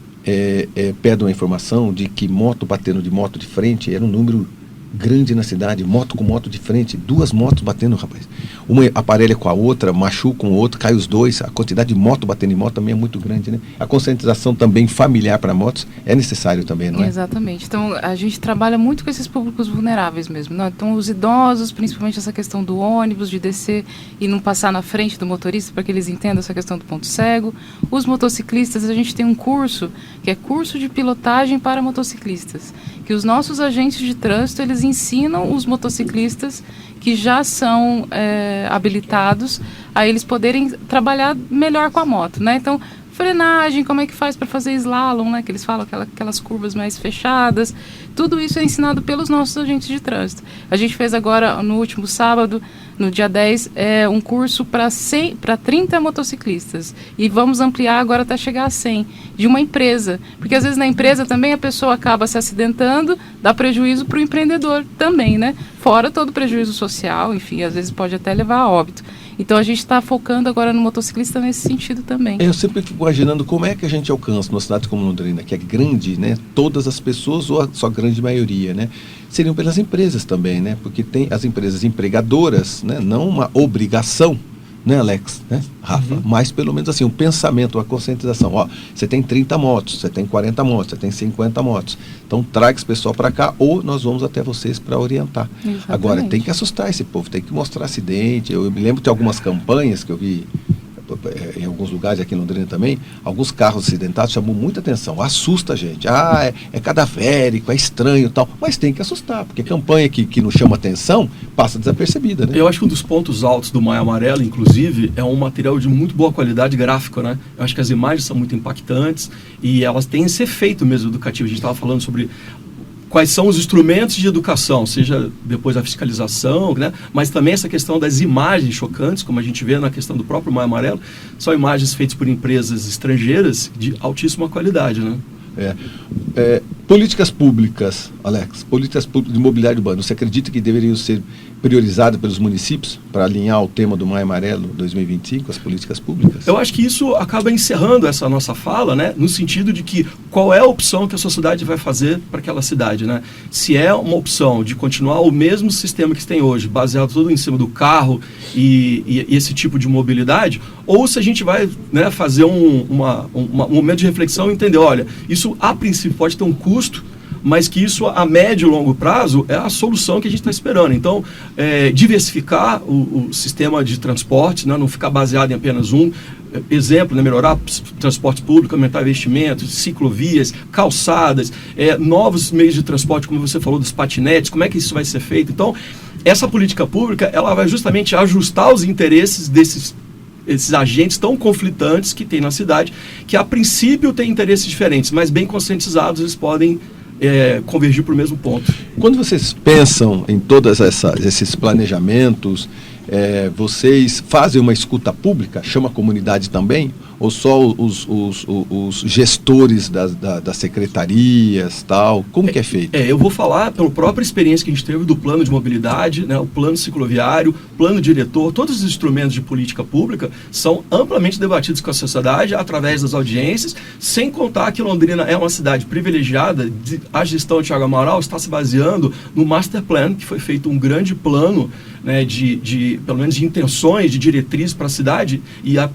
pé de uma informação de que moto batendo de moto de frente era um número grande na cidade, moto com moto de frente, 2 motos batendo, rapaz. Uma aparelha com a outra, machuca com o outro, cai os dois. A quantidade de moto batendo em moto também é muito grande, né? A conscientização também familiar para motos é necessário também, não é? Exatamente. Então, a gente trabalha muito com esses públicos vulneráveis mesmo, né? Então, os idosos, principalmente essa questão do ônibus, de descer e não passar na frente do motorista, para que eles entendam essa questão do ponto cego. Os motociclistas, a gente tem um curso, que é curso de pilotagem para motociclistas, que os nossos agentes de trânsito, eles ensinam os motociclistas que já são habilitados a eles poderem trabalhar melhor com a moto, né? Então, frenagem, como é que faz para fazer slalom, né? Que eles falam aquelas curvas mais fechadas. Tudo isso é ensinado pelos nossos agentes de trânsito. A gente fez agora, no último sábado, no dia 10, um curso para 30 motociclistas. E vamos ampliar agora até chegar a 100, de uma empresa. Porque às vezes na empresa também a pessoa acaba se acidentando, dá prejuízo para o empreendedor também, né? Fora todo o prejuízo social, enfim, às vezes pode até levar a óbito. Então a gente está focando agora no motociclista nesse sentido também. Eu sempre fico imaginando como é que a gente alcança numa cidade como Londrina, que é grande, né? Todas as pessoas, ou a sua grande maioria, né? Seriam pelas empresas também, né? Porque tem as empresas empregadoras, né? Não uma obrigação, né, Alex, né, Rafa? Mas pelo menos assim, um pensamento, uma conscientização. Ó, você tem 30 motos, você tem 40 motos, você tem 50 motos. Então traga esse pessoal para cá ou nós vamos até vocês para orientar. Exatamente. Agora, tem que assustar esse povo, tem que mostrar acidente. Eu me lembro de algumas campanhas que eu vi em alguns lugares aqui em Londrina também, alguns carros acidentados chamou muita atenção, assusta a gente, é cadavérico, é estranho e tal, mas tem que assustar, porque campanha que não chama atenção, passa desapercebida, né? Eu acho que um dos pontos altos do Maio Amarelo, inclusive, é um material de muito boa qualidade gráfica, né? Eu acho que as imagens são muito impactantes e elas têm esse efeito mesmo educativo. A gente estava falando sobre quais são os instrumentos de educação, seja depois da fiscalização, né? Mas também essa questão das imagens chocantes, como a gente vê na questão do próprio Maio Amarelo, são imagens feitas por empresas estrangeiras de altíssima qualidade, né? Políticas públicas, Alex, políticas públicas de mobilidade urbana, você acredita que deveriam ser priorizadas pelos municípios para alinhar o tema do Maio Amarelo 2025, as políticas públicas? Eu acho que isso acaba encerrando essa nossa fala, né, no sentido de que qual é a opção que a sociedade vai fazer para aquela cidade, né? Se é uma opção de continuar o mesmo sistema que se tem hoje, baseado todo em cima do carro e esse tipo de mobilidade, ou se a gente vai, né, fazer um momento de reflexão e entender, olha, isso a princípio pode ter um custo, mas que isso a médio e longo prazo é a solução que a gente está esperando. Então, diversificar o sistema de transporte, né, não ficar baseado em apenas um. Exemplo, né, melhorar transporte público, aumentar investimentos, ciclovias, calçadas, novos meios de transporte, como você falou, dos patinetes, como é que isso vai ser feito? Então, essa política pública, ela vai justamente ajustar os interesses esses agentes tão conflitantes que tem na cidade, que a princípio têm interesses diferentes, mas bem conscientizados eles podem convergir para o mesmo ponto. Quando vocês pensam em todos esses planejamentos, vocês fazem uma escuta pública, chama a comunidade também? Ou só os gestores das secretarias, tal? Como que é feito? Eu vou falar pela própria experiência que a gente teve do plano de mobilidade, né, o plano cicloviário, plano diretor, todos os instrumentos de política pública são amplamente debatidos com a sociedade através das audiências, sem contar que Londrina é uma cidade privilegiada, a gestão de Thiago Amaral está se baseando no Master Plan, que foi feito um grande plano, né, pelo menos de intenções, de diretrizes para a cidade, e a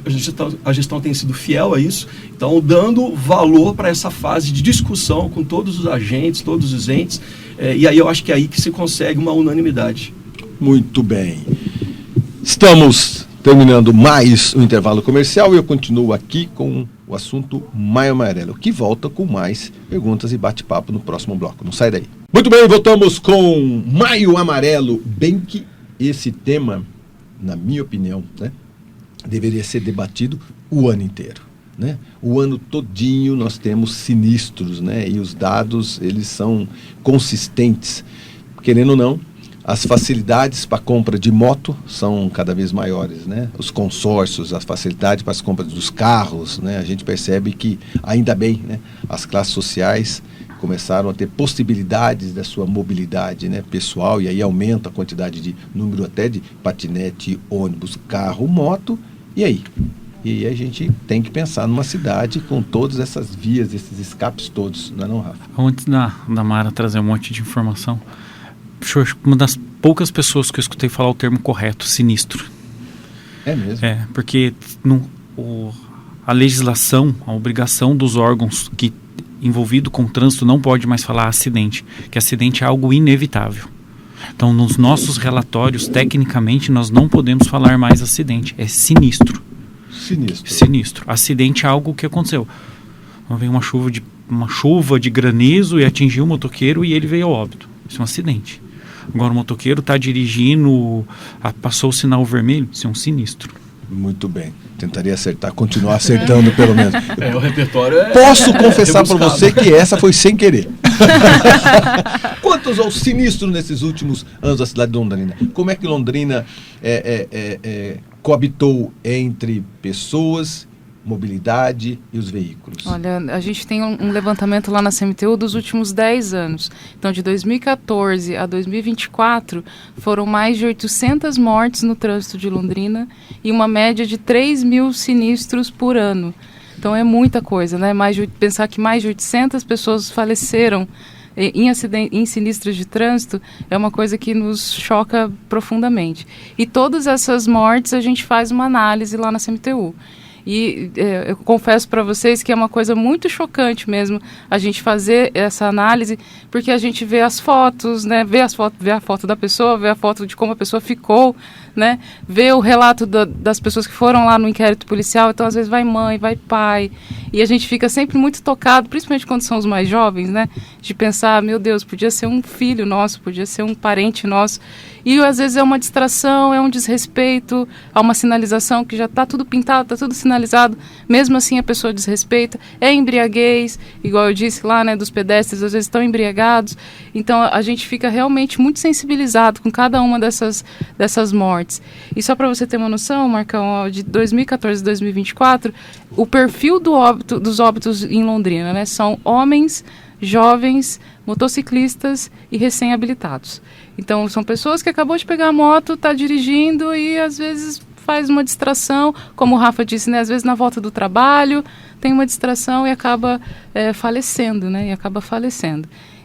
gestão tem sido fiel a isso, então dando valor para essa fase de discussão com todos os agentes, todos os entes, e aí eu acho que é aí que se consegue uma unanimidade. Muito bem. Estamos terminando mais o intervalo comercial e eu continuo aqui com o assunto Maio Amarelo, que volta com mais perguntas e bate-papo no próximo bloco. Não sai daí. Muito bem, voltamos com Maio Amarelo. Bem que esse tema, na minha opinião, né, deveria ser debatido o ano inteiro. Né? O ano todinho nós temos sinistros, né? E os dados, eles são consistentes. Querendo ou não, as facilidades para compra de moto são cada vez maiores, né? Os consórcios, as facilidades para as compras dos carros, né? A gente percebe que, ainda bem, né, as classes sociais começaram a ter possibilidades da sua mobilidade, né, pessoal, e aí aumenta a quantidade de número até de patinete, ônibus, carro, moto, e aí? E aí a gente tem que pensar numa cidade com todas essas vias, esses escapes todos, não é não, Rafa? Antes da Mara trazer um monte de informação, uma das poucas pessoas que eu escutei falar o termo correto, sinistro. É mesmo? É, porque a legislação, a obrigação dos órgãos que envolvido com o trânsito não pode mais falar acidente, que acidente é algo inevitável. Então, nos nossos relatórios, tecnicamente, nós não podemos falar mais acidente, é sinistro. Sinistro. Acidente é algo que aconteceu. Veio uma chuva de granizo e atingiu o motoqueiro e ele veio ao óbito. Isso é um acidente. Agora o motoqueiro está dirigindo, passou o sinal vermelho, isso é um sinistro. Muito bem. Tentaria acertar, continuar acertando pelo menos. O repertório é... Posso confessar para você que essa foi sem querer. Quantos ao sinistro nesses últimos anos da cidade de Londrina? Como é que Londrina coabitou entre pessoas, mobilidade e os veículos? Olha, a gente tem um levantamento lá na CMTU dos últimos 10 anos. Então, de 2014 a 2024, foram mais de 800 mortes no trânsito de Londrina e uma média de 3 mil sinistros por ano. Então, é muita coisa, né? Pensar que mais de 800 pessoas faleceram em sinistros de trânsito é uma coisa que nos choca profundamente. E todas essas mortes a gente faz uma análise lá na CMTU. E eu confesso para vocês que é uma coisa muito chocante mesmo a gente fazer essa análise, porque a gente vê as fotos, né? Vê a foto da pessoa, vê a foto de como a pessoa ficou, né? Vê o relato das pessoas que foram lá no inquérito policial. Então, às vezes, vai mãe, vai pai. E a gente fica sempre muito tocado, principalmente quando são os mais jovens, né? De pensar, meu Deus, podia ser um filho nosso, podia ser um parente nosso. E, às vezes, é uma distração, é um desrespeito, há uma sinalização que já está tudo pintado, está tudo sinalizado. Mesmo assim, a pessoa desrespeita. É embriaguez, igual eu disse lá, né? Dos pedestres, às vezes, estão embriagados. Então, a gente fica realmente muito sensibilizado com cada uma dessas mortes. E só para você ter uma noção, Marcão, de 2014 a 2024, o perfil dos óbitos em Londrina, né? São homens, jovens, motociclistas e recém-habilitados. Então, são pessoas que acabou de pegar a moto, está dirigindo e, às vezes, faz uma distração, como o Rafa disse, né? Às vezes, na volta do trabalho, tem uma distração e acaba falecendo, né?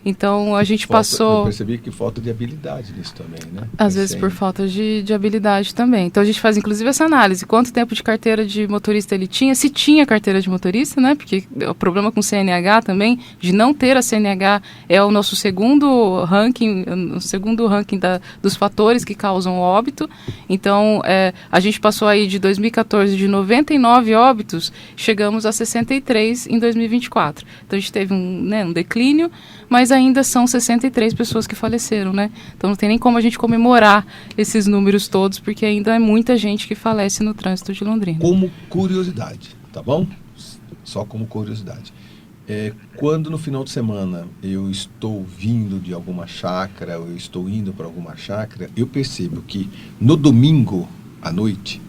Então, a gente passou... Eu percebi que falta de habilidade nisso também, né? Às vezes por falta de habilidade também. Então, a gente faz, inclusive, essa análise. Quanto tempo de carteira de motorista ele tinha? Se tinha carteira de motorista, né? Porque o problema com o CNH também, de não ter a CNH, é o nosso segundo ranking, dos fatores que causam o óbito. Então, a gente passou aí de 2014, de 99 óbitos, chegamos a 63 em 2024. Então, a gente teve um declínio, mas ainda são 63 pessoas que faleceram, né? Então não tem nem como a gente comemorar esses números todos, porque ainda é muita gente que falece no trânsito de Londrina. Como curiosidade, tá bom? Só como curiosidade. Quando no final de semana eu estou vindo de alguma chácara, ou eu estou indo para alguma chácara, eu percebo que no domingo à noite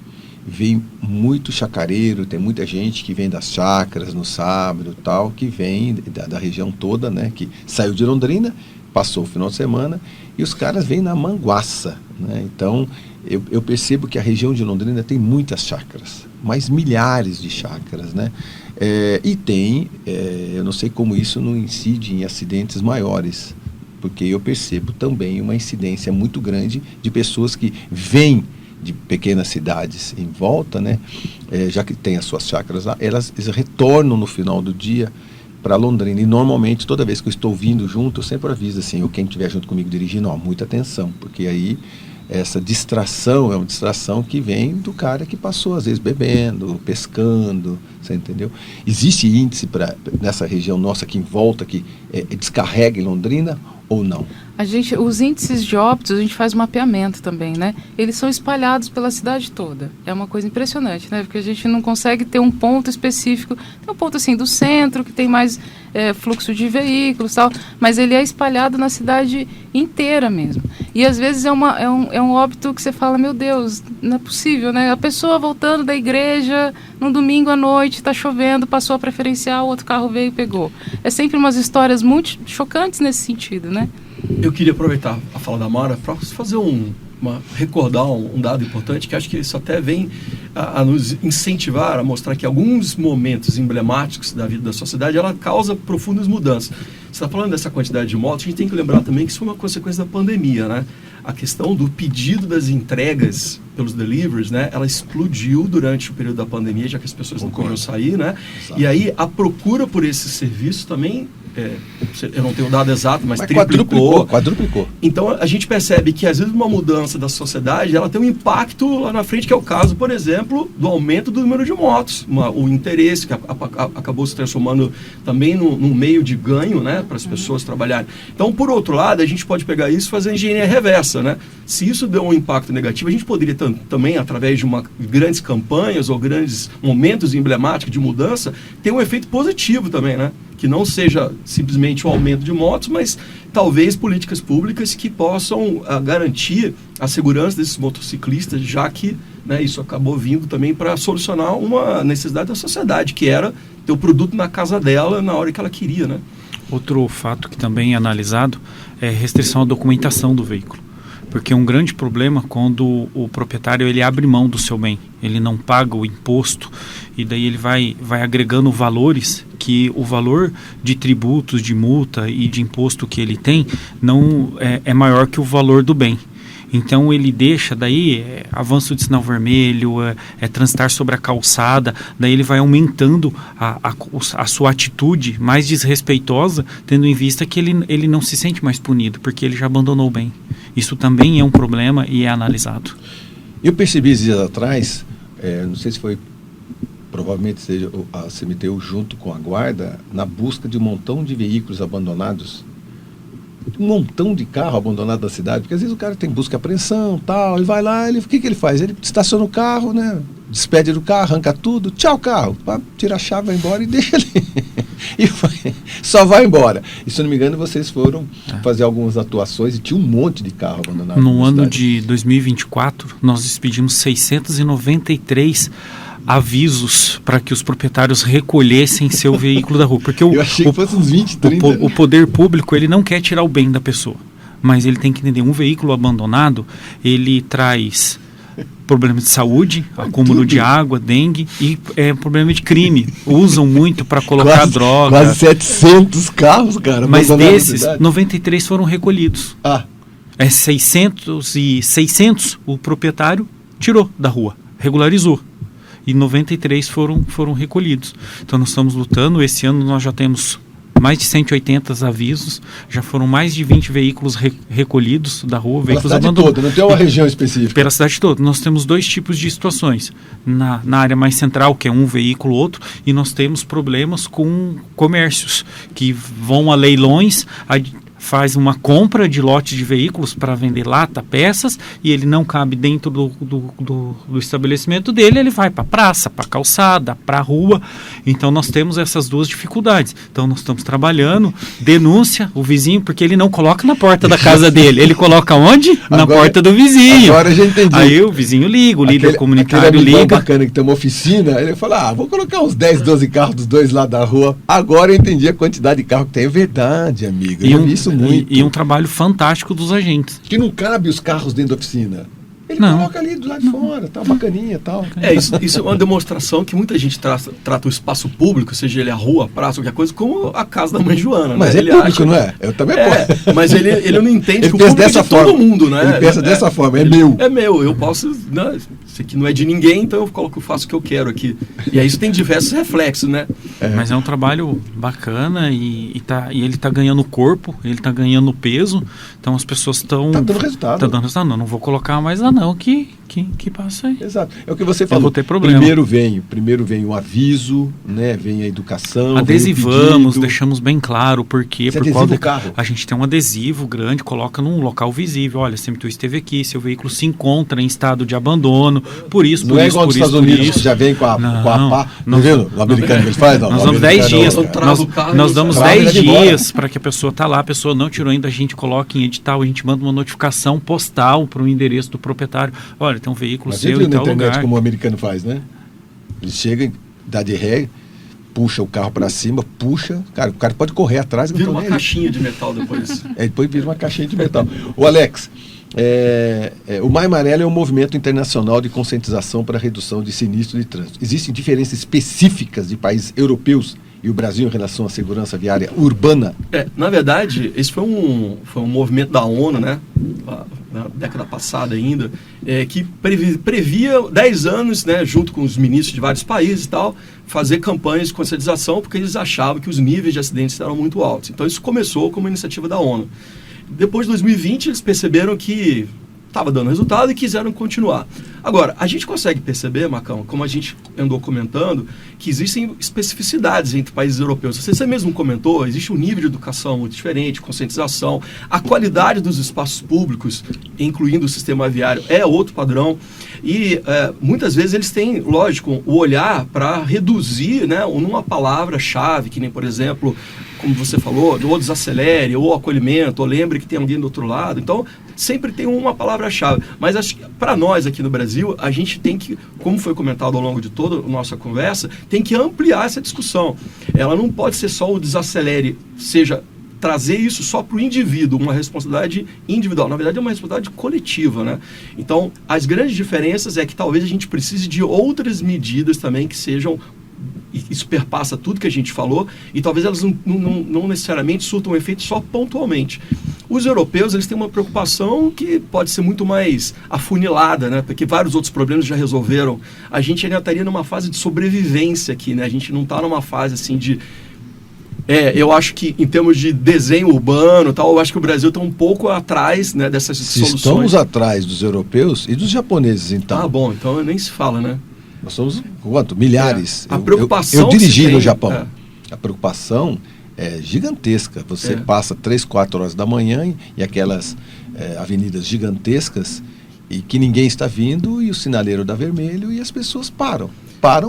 vem muito chacareiro, tem muita gente que vem das chácaras no sábado e tal, que vem da região toda, né, que saiu de Londrina, passou o final de semana, e os caras vêm na manguaça, né? Então, eu percebo que a região de Londrina tem muitas chácaras, mas milhares de chácaras, né? E tem, eu não sei como isso não incide em acidentes maiores, porque eu percebo também uma incidência muito grande de pessoas que vêm de pequenas cidades em volta, né? Já que tem as suas chácaras lá, elas retornam no final do dia para Londrina. E normalmente, toda vez que eu estou vindo junto, eu sempre aviso assim, ou quem estiver junto comigo dirigindo, muita atenção, porque aí essa distração é uma distração que vem do cara que passou, às vezes, bebendo, pescando, você entendeu? Existe índice nessa região nossa aqui em volta que descarrega em Londrina ou não? Os índices de óbitos, a gente faz mapeamento também, né? Eles são espalhados pela cidade toda. É uma coisa impressionante, né? Porque a gente não consegue ter um ponto específico. Tem um ponto, assim, do centro, que tem mais fluxo de veículos e tal, mas ele é espalhado na cidade inteira mesmo. E, às vezes, é um óbito que você fala, meu Deus, não é possível, né? A pessoa voltando da igreja num domingo à noite, está chovendo, passou a preferencial, outro carro veio e pegou. É sempre umas histórias muito chocantes nesse sentido, né? Eu queria aproveitar a fala da Mara para fazer recordar um dado importante, que acho que isso até vem a nos incentivar a mostrar que alguns momentos emblemáticos da vida da sociedade, ela causa profundas mudanças. Você está falando dessa quantidade de motos, a gente tem que lembrar também que isso foi uma consequência da pandemia, né? A questão do pedido das entregas pelos deliveries, né? Ela explodiu durante o período da pandemia, já que as pessoas não podiam sair, né? Exato. E aí a procura por esse serviço também, eu não tenho o dado exato, mas triplicou. Quadruplicou. Então a gente percebe que às vezes uma mudança da sociedade, ela tem um impacto lá na frente, que é o caso, por exemplo, do aumento do número de motos, o interesse que acabou se transformando também num meio de ganho, né, para as pessoas trabalharem. Então, por outro lado, a gente pode pegar isso e fazer engenharia reversa, né? Se isso deu um impacto negativo, a gente poderia também, através de grandes campanhas ou grandes momentos emblemáticos de mudança, ter um efeito positivo também, né? Que não seja simplesmente o aumento de motos, mas talvez políticas públicas que possam garantir a segurança desses motociclistas, já que, né, isso acabou vindo também para solucionar uma necessidade da sociedade, que era ter o produto na casa dela na hora que ela queria, né? Outro fato que também é analisado é a restrição à documentação do veículo. Porque um grande problema quando o proprietário ele abre mão do seu bem, ele não paga o imposto e daí ele vai agregando valores que o valor de tributos, de multa e de imposto que ele tem não é maior que o valor do bem. Então ele deixa, daí avanço de sinal vermelho, transitar sobre a calçada, daí ele vai aumentando a sua atitude mais desrespeitosa, tendo em vista que ele não se sente mais punido, porque ele já abandonou o bem. Isso também é um problema e é analisado. Eu percebi dias atrás, não sei se foi, provavelmente seja a CMTU junto com a guarda, na busca de um montão de veículos abandonados, um montão de carro abandonado na cidade, porque às vezes o cara tem busca e apreensão, tal, ele vai lá, o que ele faz? Ele estaciona o carro, né, despede do carro, arranca tudo, tchau carro, tira a chave, vai embora e deixa ali. E só vai embora. E se eu não me engano, vocês foram fazer algumas atuações e tinha um monte de carro abandonado. No ano de 2024, nós expedimos 693 avisos para que os proprietários recolhessem seu veículo da rua. Porque eu achei que fosse uns 20, 30. O poder público, ele não quer tirar o bem da pessoa, mas ele tem que entender, um veículo abandonado, ele traz problema de saúde, acúmulo de água, dengue e problema de crime. Usam muito para colocar droga. Quase 700 carros, cara. Mas desses, 93 foram recolhidos. 600 o proprietário tirou da rua, regularizou. E 93 foram recolhidos. Então nós estamos lutando, esse ano nós já temos mais de 180 avisos, já foram mais de 20 veículos recolhidos da rua, veículos abandonados. Toda, não tem uma região específica? Pela cidade toda. Nós temos dois tipos de situações. Na área mais central, que é um veículo ou outro, e nós temos problemas com comércios, que vão a leilões, faz uma compra de lote de veículos para vender lata, peças, e ele não cabe dentro do estabelecimento dele, ele vai para a praça, para a calçada, para a rua. Então nós temos essas duas dificuldades. Então nós estamos trabalhando, denúncia o vizinho, porque ele não coloca na porta da casa dele, ele coloca onde? Na porta do vizinho. Agora eu já entendi. Aí o vizinho liga, o líder comunitário liga. Bacana que tem uma oficina, ele fala, vou colocar uns 10, 12 carros dos dois lados da rua. Agora eu entendi a quantidade de carro que tem. É verdade, amigo. Eu vi isso muito. E um trabalho fantástico dos agentes. Que não cabe os carros dentro da oficina. Ele coloca ali do lado de fora, tá bacaninha e tal. Isso é uma demonstração que muita gente trata o espaço público, seja ele a rua, a praça, qualquer coisa, como a casa da mãe Joana. Mas né? ele público, não é? Eu também posso. Mas ele não entende ele que o público dessa é de forma. todo mundo, né? Ele pensa dessa forma, é meu. É meu, eu posso... Né? isso aqui não é de ninguém, então eu faço o que eu quero aqui. E aí isso tem diversos reflexos, né? Mas é um trabalho bacana e ele está ganhando corpo, ele está ganhando peso, então as pessoas estão... Tá dando resultado. Tá dando resultado. Não vou colocar mais não, que passa aí. Exato. É o que você falou. vou ter problema. Primeiro vem o aviso, né? Vem a educação. Adesivamos, deixamos bem claro porque Você adesiva o carro? A gente tem um adesivo grande, coloca num local visível. Olha, CMTU esteve aqui, seu veículo se encontra em estado de abandono, por isso, não por é isso, igual por nos isso, Estados Unidos, por isso. que já vem com a pá. Não nós- viu? O americano que ele faz? Não, Nós o damos 10 americano- dias, trava o carro nós e damos trava e 10 vai embora. dias para que a pessoa tá lá, a pessoa não tirou ainda, a gente coloca em edital, a gente manda uma notificação postal para o endereço do proprietário. Olha, tem um veículo Mas você seu viu em na tal internet lugar. como o americano faz, né? Ele chega, dá de ré, puxa o carro pra cima, puxa. Cara, o cara pode correr atrás. Vira não tô uma nem aí. caixinha de metal depois. Depois vira uma caixinha de metal. O Alex, o Maio Amarelo é um movimento internacional de conscientização para a redução de sinistro de trânsito. Existem diferenças específicas de países europeus e o Brasil em relação à segurança viária urbana? Na verdade, esse foi um movimento da ONU, né? Na década passada ainda, que previa 10 anos, né, junto com os ministros de vários países e tal, fazer campanhas de conscientização, porque eles achavam que os níveis de acidentes eram muito altos. Então isso começou como uma iniciativa da ONU. Depois de 2020, eles perceberam que estava dando resultado e quiseram continuar. Agora, a gente consegue perceber, Macão, como a gente andou comentando, que existem especificidades entre países europeus. Você mesmo comentou, existe um nível de educação muito diferente, conscientização, a qualidade dos espaços públicos, incluindo o sistema viário, é outro padrão. E muitas vezes eles têm, lógico, o olhar para reduzir, né, numa palavra-chave, que nem, por exemplo, como você falou, ou desacelere, ou acolhimento, ou lembre que tem alguém do outro lado. Então, sempre tem uma palavra-chave. Mas acho que para nós aqui no Brasil, a gente tem que, como foi comentado ao longo de toda a nossa conversa, tem que ampliar essa discussão. Ela não pode ser só o desacelere, seja trazer isso só para o indivíduo, uma responsabilidade individual. Na verdade, é uma responsabilidade coletiva, né? Então, as grandes diferenças é que talvez a gente precise de outras medidas também que sejam... Isso perpassa tudo que a gente falou e talvez elas não necessariamente surtam um efeito só pontualmente. Os europeus, eles têm uma preocupação que pode ser muito mais afunilada, né? Porque vários outros problemas já resolveram. A gente ainda estaria numa fase de sobrevivência aqui, né? A gente não está numa fase assim de... eu acho que em termos de desenho urbano, tal, eu acho que o Brasil está um pouco atrás, né, dessas soluções. Estamos atrás dos europeus e dos japoneses, então. Ah, bom, então nem se fala, né? Nós somos, quanto? Milhares. A preocupação eu dirigi se tem, no Japão. A preocupação é gigantesca. Você passa 3, 4 horas da manhã e aquelas avenidas gigantescas e que ninguém está vindo e o sinaleiro dá vermelho e as pessoas param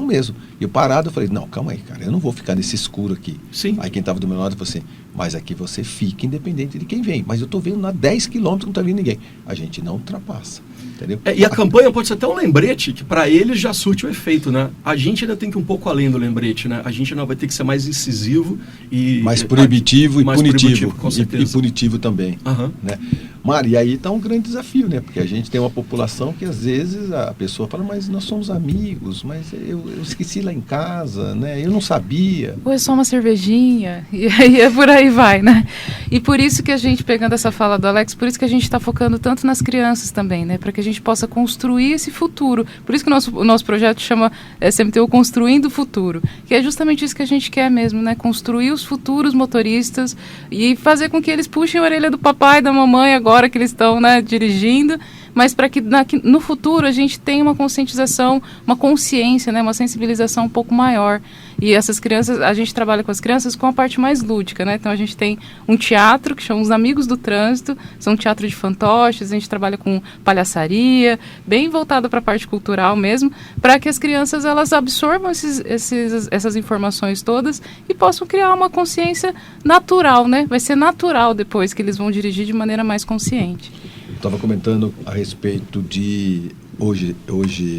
mesmo. E eu parado, eu falei, não, calma aí, cara, eu não vou ficar nesse escuro aqui. Sim. Aí quem estava do meu lado falou assim, mas aqui você fica independente de quem vem. Mas eu estou vendo lá 10 quilômetros, não está vindo ninguém. A gente não ultrapassa. Entendeu? E a campanha pode ser até um lembrete que para eles já surte o efeito, né? A gente ainda tem que ir um pouco além do lembrete, né? A gente ainda vai ter que ser mais incisivo e... mais proibitivo e mais punitivo. com certeza. E punitivo também. Né? Mari, e aí está um grande desafio, né? Porque a gente tem uma população que às vezes a pessoa fala, mas nós somos amigos, mas eu esqueci lá em casa, né? Eu não sabia. Ou é só uma cervejinha, e aí por aí vai, né? E por isso que a gente, pegando essa fala do Alex, por isso que a gente está focando tanto nas crianças também, né? Para que a gente possa construir esse futuro. Por isso que o nosso projeto chama CMTU Construindo o Futuro, que é justamente isso que a gente quer mesmo, né? Construir os futuros motoristas e fazer com que eles puxem a orelha do papai e da mamãe agora que eles estão, né, dirigindo, mas para que no futuro a gente tenha uma conscientização, uma consciência, né, uma sensibilização um pouco maior. E essas crianças, a gente trabalha com as crianças com a parte mais lúdica, né? Então a gente tem um teatro que chama Os Amigos do Trânsito, são um teatro de fantoches, a gente trabalha com palhaçaria, bem voltado para a parte cultural mesmo, para que as crianças elas absorvam essas informações todas e possam criar uma consciência natural, né? Vai ser natural depois que eles vão dirigir de maneira mais consciente. Estava comentando a respeito de hoje,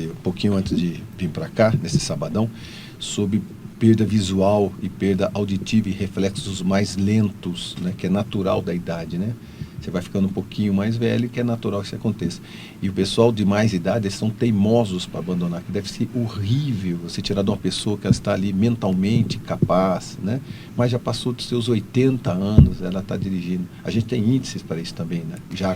um pouquinho antes de vir para cá, nesse sabadão, sobre perda visual e perda auditiva e reflexos mais lentos, né, que é natural da idade, né? você vai ficando um pouquinho mais velho, que é natural que isso aconteça. E o pessoal de mais idade, eles são teimosos para abandonar, que deve ser horrível você tirar de uma pessoa que ela está ali mentalmente capaz, né? Mas já passou dos seus 80 anos, ela está dirigindo. A gente tem índices para isso também, né? Já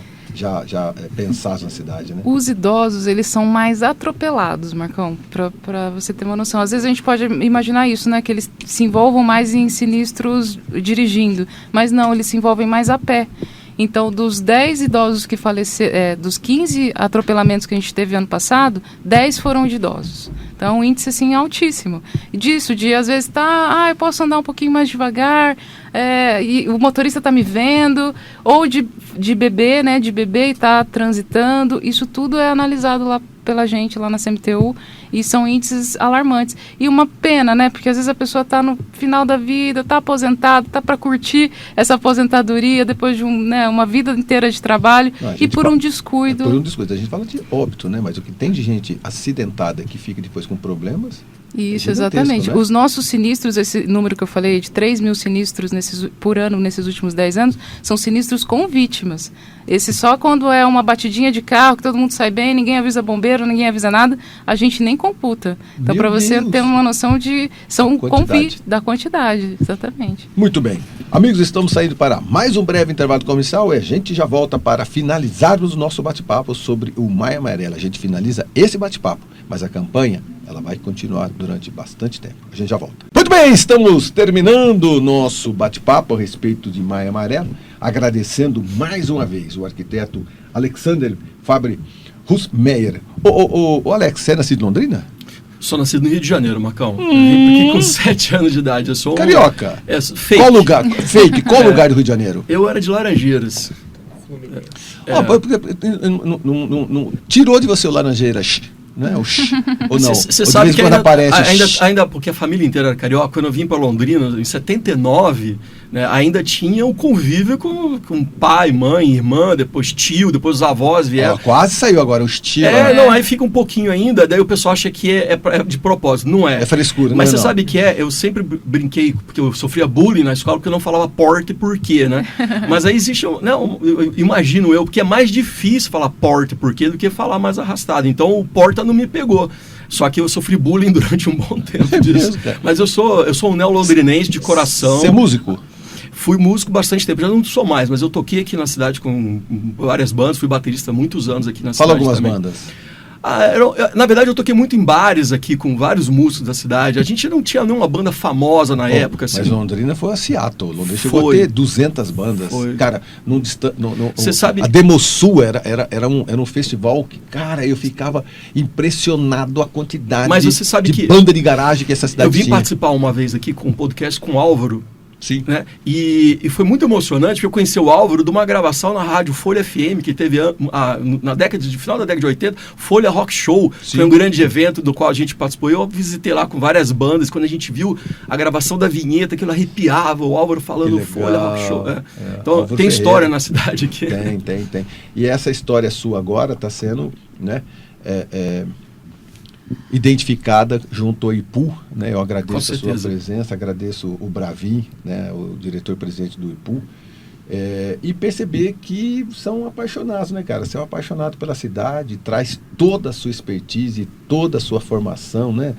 pensados na cidade, né? Os idosos, eles são mais atropelados, Marcão, para você ter uma noção. Às vezes a gente pode imaginar isso, né? Que eles se envolvam mais em sinistros dirigindo, mas não, eles se envolvem mais a pé. Então, dos 10 idosos que faleceram, dos 15 atropelamentos que a gente teve ano passado, 10 foram de idosos. Então, um índice, assim, altíssimo. E disso, de às vezes eu posso andar um pouquinho mais devagar, e o motorista está me vendo, ou de bebê, né, de bebê e está transitando. Isso tudo é analisado lá pela gente, lá na CMTU, e são índices alarmantes. E uma pena, né, porque às vezes a pessoa está no final da vida, está aposentada, está para curtir essa aposentadoria depois de uma vida inteira de trabalho, e por um descuido... Por um descuido. A gente fala de óbito, né, mas o que tem de gente acidentada que fica depois com problemas... Isso, exatamente. Né? Os nossos sinistros, esse número que eu falei, de 3 mil sinistros por ano nesses últimos 10 anos, são sinistros com vítimas. Esse só quando é uma batidinha de carro, que todo mundo sai bem, ninguém avisa bombeiro, ninguém avisa nada, a gente nem computa. Então, para você ter uma noção de... da quantidade, exatamente. Muito bem. Amigos, estamos saindo para mais um breve intervalo comercial e a gente já volta para finalizarmos o nosso bate-papo sobre o Maio Amarelo. A gente finaliza esse bate-papo, mas a campanha, ela vai continuar durante bastante tempo. A gente já volta. Muito bem, estamos terminando o nosso bate-papo a respeito de Maio Amarelo, agradecendo mais uma vez o arquiteto Alexander Fabre Husmeyer. Ô Alex, você é nascido em Londrina? Sou nascido no Rio de Janeiro, Macão. Vim aqui com 7 anos de idade. Eu sou carioca. Fake. Qual lugar? Fake. Qual lugar do Rio de Janeiro? Eu era de Laranjeiras. Tirou de você o Laranjeiras, né? Ou não? Você sabe que ainda porque a família inteira era carioca, quando eu vim para Londrina, em 79, né, ainda tinha o convívio com pai, mãe, irmã, depois tio, depois os avós vieram. Quase saiu agora os tios. Não, aí fica um pouquinho ainda, daí o pessoal acha que é de propósito. Não é. É frescura, mas você sabe que eu sempre brinquei, porque eu sofria bullying na escola, porque eu não falava porta e porquê, né? Mas aí existe, imagino eu, porque é mais difícil falar porta e porquê do que falar mais arrastado. Então o porta não me pegou. Só que eu sofri bullying durante um bom tempo disso. Mesmo, mas eu sou um neo-londrinense de coração. Você é músico? Fui músico bastante tempo, já não sou mais, mas eu toquei aqui na cidade com várias bandas, fui baterista há muitos anos aqui na cidade. Fala algumas bandas. Na verdade, eu toquei muito em bares aqui com vários músicos da cidade. A gente não tinha nenhuma banda famosa na época. Assim. Mas Londrina foi a Seattle. Londrina chegou a ter 200 bandas. Foi. Cara, Você sabe... A Demosul era um festival que, cara, eu ficava impressionado a quantidade de banda de garagem que essa cidade tinha. Eu vim participar uma vez aqui com um podcast com o Álvaro. Sim. Né? E foi muito emocionante, porque eu conheci o Álvaro de uma gravação na rádio Folha FM, que teve final da década de 80, Folha Rock Show. Sim. Foi um grande evento do qual a gente participou. Eu visitei lá com várias bandas, quando a gente viu a gravação da vinheta, aquilo arrepiava, o Álvaro falando Folha Rock Show. Então Álvaro tem história Ferreira. Na cidade aqui. Tem. E essa história sua agora está sendo, né, identificada junto ao IPU, né? Eu agradeço a sua presença, agradeço o Bravin, né? O diretor-presidente do IPU, e perceber que são apaixonados, né, cara? Você é um apaixonado pela cidade, traz toda a sua expertise, toda a sua formação, né?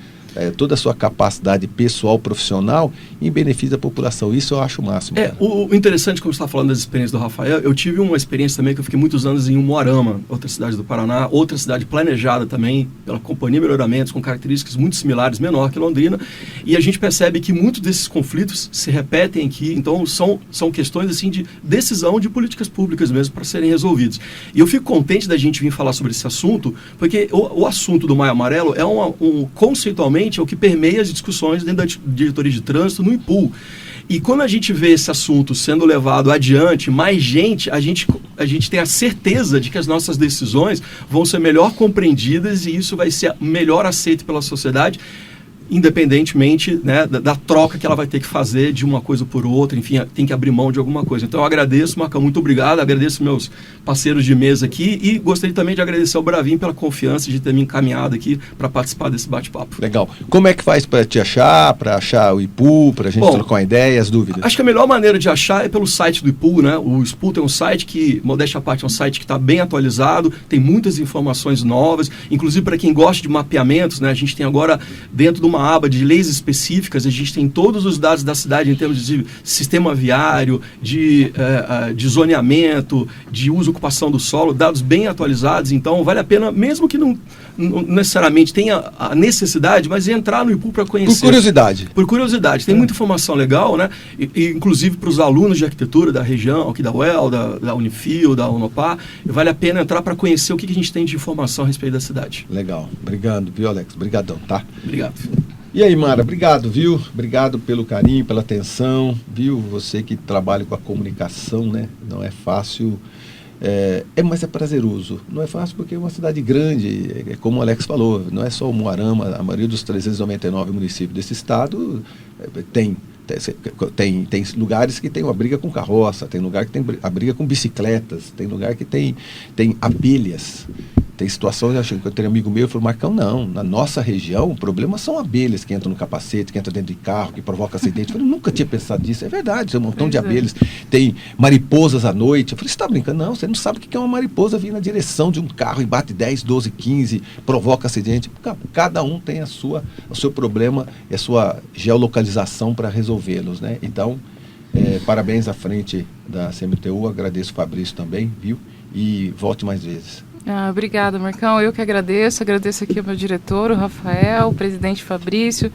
Toda a sua capacidade pessoal, profissional, em benefício da população. Isso eu acho o máximo. O interessante, como você está falando das experiências do Rafael, eu tive uma experiência também que eu fiquei muitos anos em Umuarama, outra cidade do Paraná, outra cidade planejada também pela Companhia Melhoramentos, com características muito similares, menor que Londrina, e a gente percebe que muitos desses conflitos se repetem aqui, então são questões assim de decisão de políticas públicas mesmo para serem resolvidos. E eu fico contente da gente vir falar sobre esse assunto, porque o assunto do Maio Amarelo é conceitualmente é o que permeia as discussões dentro da diretoria de trânsito no IPU. E quando a gente vê esse assunto sendo levado adiante, mais gente, a gente tem a certeza de que as nossas decisões vão ser melhor compreendidas e isso vai ser melhor aceito pela sociedade. independentemente, né, da troca que ela vai ter que fazer de uma coisa por outra, enfim, tem que abrir mão de alguma coisa. Então eu agradeço, Marcão, muito obrigado, agradeço meus parceiros de mesa aqui e gostaria também de agradecer ao Bravin pela confiança de ter me encaminhado aqui para participar desse bate-papo. Legal. Como é que faz para te achar, para achar o IPU, para a gente trocar uma ideia, as dúvidas? Acho que a melhor maneira de achar é pelo site do IPU, né? O IPU tem um site que, modéstia à parte, é um site que está bem atualizado, tem muitas informações novas, inclusive para quem gosta de mapeamentos, né? A gente tem agora, dentro de uma aba de leis específicas, a gente tem todos os dados da cidade em termos de sistema viário, de zoneamento, de uso e ocupação do solo, dados bem atualizados, então vale a pena, mesmo que não necessariamente tenha a necessidade, mas entrar no IPU para conhecer. Por curiosidade. Por curiosidade. Tem muita informação legal, né? E inclusive para os alunos de arquitetura da região, aqui da UEL, da Unifil, da Unopar, vale a pena entrar para conhecer o que a gente tem de informação a respeito da cidade. Legal. Obrigado, viu, Alex? Obrigadão, tá? Obrigado. E aí, Mara, obrigado, viu? Obrigado pelo carinho, pela atenção, viu? Você que trabalha com a comunicação, né? Não é fácil, mas é prazeroso. Não é fácil porque é uma cidade grande, é como o Alex falou, não é só o Umuarama, a maioria dos 399 municípios desse estado tem lugares que tem uma briga com carroça, tem lugar que tem a briga com bicicletas, tem lugar que tem abelhas. Tem situações, que eu tenho um amigo meu que falou, Marcão, não, na nossa região o problema são abelhas que entram no capacete, que entram dentro de carro, que provocam acidente. Eu falei, nunca tinha pensado nisso. É verdade, tem um montão de abelhas. Tem mariposas à noite. Eu falei, você está brincando? Não, você não sabe o que é uma mariposa vir na direção de um carro e bate 10, 12, 15, provoca acidente. Cada um tem o seu problema e a sua geolocalização para resolvê-los, né? Então, parabéns à frente da CMTU, agradeço o Fabrício também, viu? E volte mais vezes. Obrigada, Marcão. Eu que agradeço aqui ao meu diretor, o Rafael, o presidente Fabrício.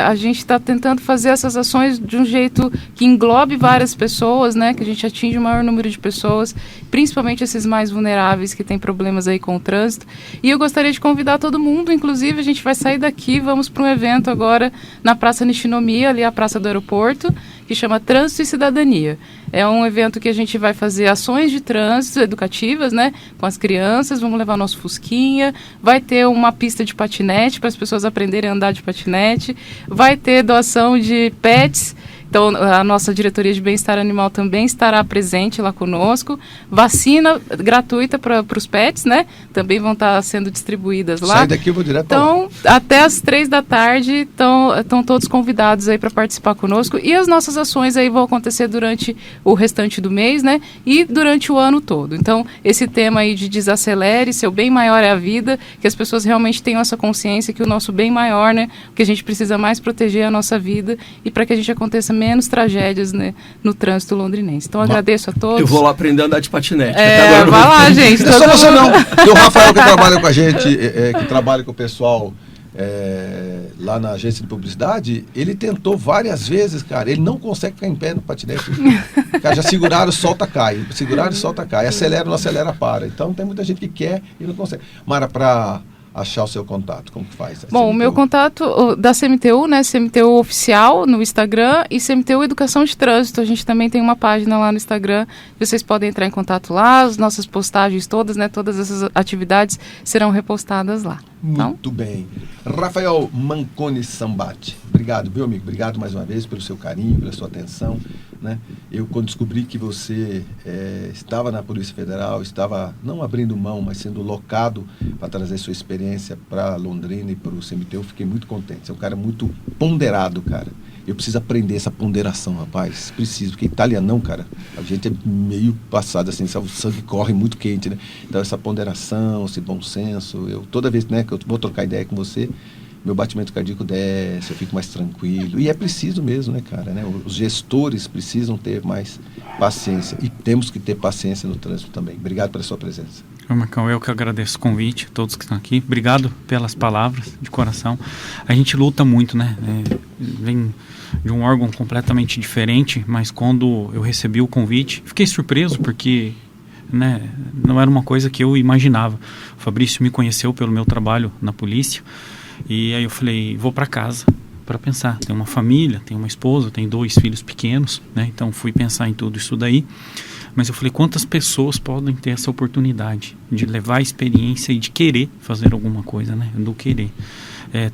A gente está tentando fazer essas ações de um jeito que englobe várias pessoas, né? Que a gente atinja o maior número de pessoas, principalmente esses mais vulneráveis que têm problemas aí com o trânsito. E eu gostaria de convidar todo mundo, inclusive a gente vai sair daqui, vamos para um evento agora na Praça Nishinomiya, ali a Praça do Aeroporto, que chama Trânsito e Cidadania. É um evento que a gente vai fazer ações de trânsito educativas, né, com as crianças, vamos levar nosso fusquinha, vai ter uma pista de patinete para as pessoas aprenderem a andar de patinete, vai ter doação de pets. Então, a nossa diretoria de bem-estar animal também estará presente lá conosco. Vacina gratuita para os pets, né? Também vão estar sendo distribuídas lá. Sai daqui, eu vou direto então, até às 3h estão todos convidados aí para participar conosco. E as nossas ações aí vão acontecer durante o restante do mês, né? E durante o ano todo. Então, esse tema aí de desacelere, seu bem maior é a vida, que as pessoas realmente tenham essa consciência que o nosso bem maior, né? O que a gente precisa mais proteger é a nossa vida e para que a gente aconteça menos tragédias, né, no trânsito londrinense. Então, agradeço a todos. Eu vou lá aprender a andar de patinete. Vai lá, gente. Não é só você não. E o Rafael que trabalha com a gente, que trabalha com o pessoal lá na agência de publicidade, ele tentou várias vezes, cara. Ele não consegue ficar em pé no patinete. Cara, já seguraram, solta, cai. Seguraram, solta, cai. Acelera, não acelera, para. Então, tem muita gente que quer e não consegue. Mara, para achar o seu contato, como que faz? Bom, o meu contato da CMTU, né, CMTU Oficial no Instagram e CMTU Educação de Trânsito, a gente também tem uma página lá no Instagram, vocês podem entrar em contato lá, as nossas postagens todas, né, todas essas atividades serão repostadas lá. Muito bem. Rafael Manconi Sambati, obrigado, meu amigo, obrigado mais uma vez pelo seu carinho, pela sua atenção, né? Eu, quando descobri que você estava na Polícia Federal, estava não abrindo mão, mas sendo locado para trazer sua experiência para Londrina e para o CMTU, fiquei muito contente. Você é um cara muito ponderado, cara. Eu preciso aprender essa ponderação, rapaz. Preciso, porque italianão, cara, a gente é meio passado assim, o sangue corre muito quente, né? Então essa ponderação, esse bom senso, toda vez, né, que eu vou trocar ideia com você, meu batimento cardíaco desce, eu fico mais tranquilo. E é preciso mesmo, né, cara? Né? Os gestores precisam ter mais paciência. E temos que ter paciência no trânsito também. Obrigado pela sua presença. Marcão, eu que agradeço o convite, todos que estão aqui. Obrigado pelas palavras, de coração. A gente luta muito, né? Vem de um órgão completamente diferente, mas quando eu recebi o convite, fiquei surpreso porque, né, não era uma coisa que eu imaginava. O Fabrício me conheceu pelo meu trabalho na polícia. E aí eu falei, vou para casa para pensar. Tenho uma família, tenho uma esposa, tenho 2 filhos pequenos, né? Então fui pensar em tudo isso daí. Mas eu falei, quantas pessoas podem ter essa oportunidade de levar a experiência e de querer fazer alguma coisa, né? Do querer.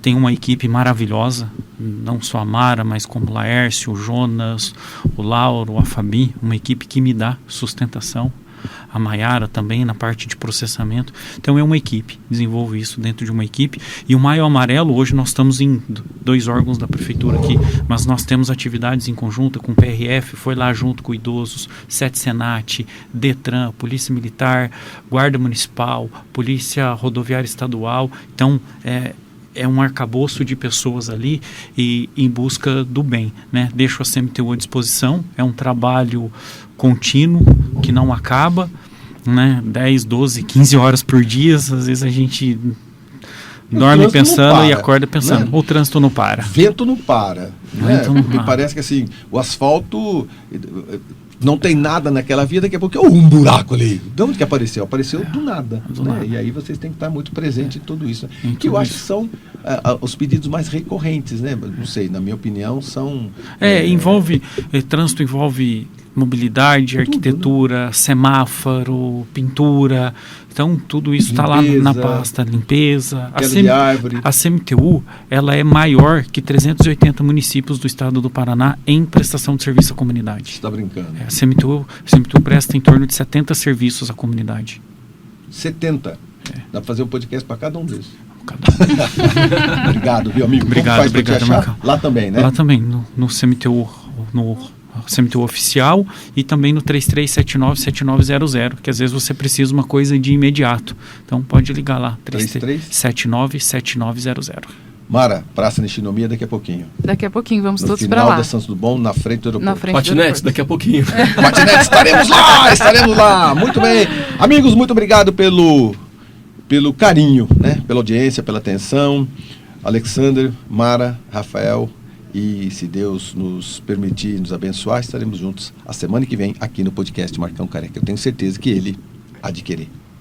tem uma equipe maravilhosa, não só a Mara, mas como o Laércio, o Jonas, o Lauro, a Fabi, uma equipe que me dá sustentação. A Maiara também na parte de processamento. Então é uma equipe, desenvolvo isso dentro de uma equipe. E o Maio Amarelo, hoje nós estamos em 2 órgãos da prefeitura aqui, mas nós temos atividades em conjunto com o PRF, foi lá junto com idosos, Senat, Detran, Polícia Militar, Guarda Municipal, Polícia Rodoviária Estadual. Então é um arcabouço de pessoas ali e em busca do bem, né? Deixo a CMTU à disposição, é um trabalho contínuo, que não acaba, né? 10, 12, 15 horas por dia, às vezes a gente dorme pensando e acorda pensando, né? O trânsito não para. Vento não para. Né? Me parece que assim, o asfalto não tem nada naquela via, daqui a pouco um buraco ali. De onde que apareceu? Apareceu do nada. Né? E aí vocês têm que estar muito presentes em tudo isso. Né? Que eu acho que são os pedidos mais recorrentes, né? Não sei, na minha opinião, são... envolve, trânsito envolve mobilidade, arquitetura, né? Semáforo, pintura. Então, tudo isso está lá na pasta, limpeza. A CMTU, ela é maior que 380 municípios do estado do Paraná em prestação de serviço à comunidade. Você está brincando? A CMTU presta em torno de 70 serviços à comunidade. 70? Dá para fazer um podcast para cada um desses. Obrigado, viu, amigo? Obrigado, Marcão. Lá também, né? Lá também, no CMTU, CMTU oficial e também no 3379-7900, que às vezes você precisa uma coisa de imediato. Então pode ligar lá, 3379-7900. Mara, Praça Nishinomiya daqui a pouquinho. Daqui a pouquinho, vamos todos para lá. No final da Santos Dumont, na frente do aeroporto. Patinetes, daqui a pouquinho. Patinetes, estaremos lá. Muito bem. Amigos, muito obrigado pelo carinho, né? Pela audiência, pela atenção. Alexander, Mara, Rafael, e se Deus nos permitir, nos abençoar, estaremos juntos a semana que vem aqui no podcast Marcão Careca. Eu tenho certeza que ele há de querer.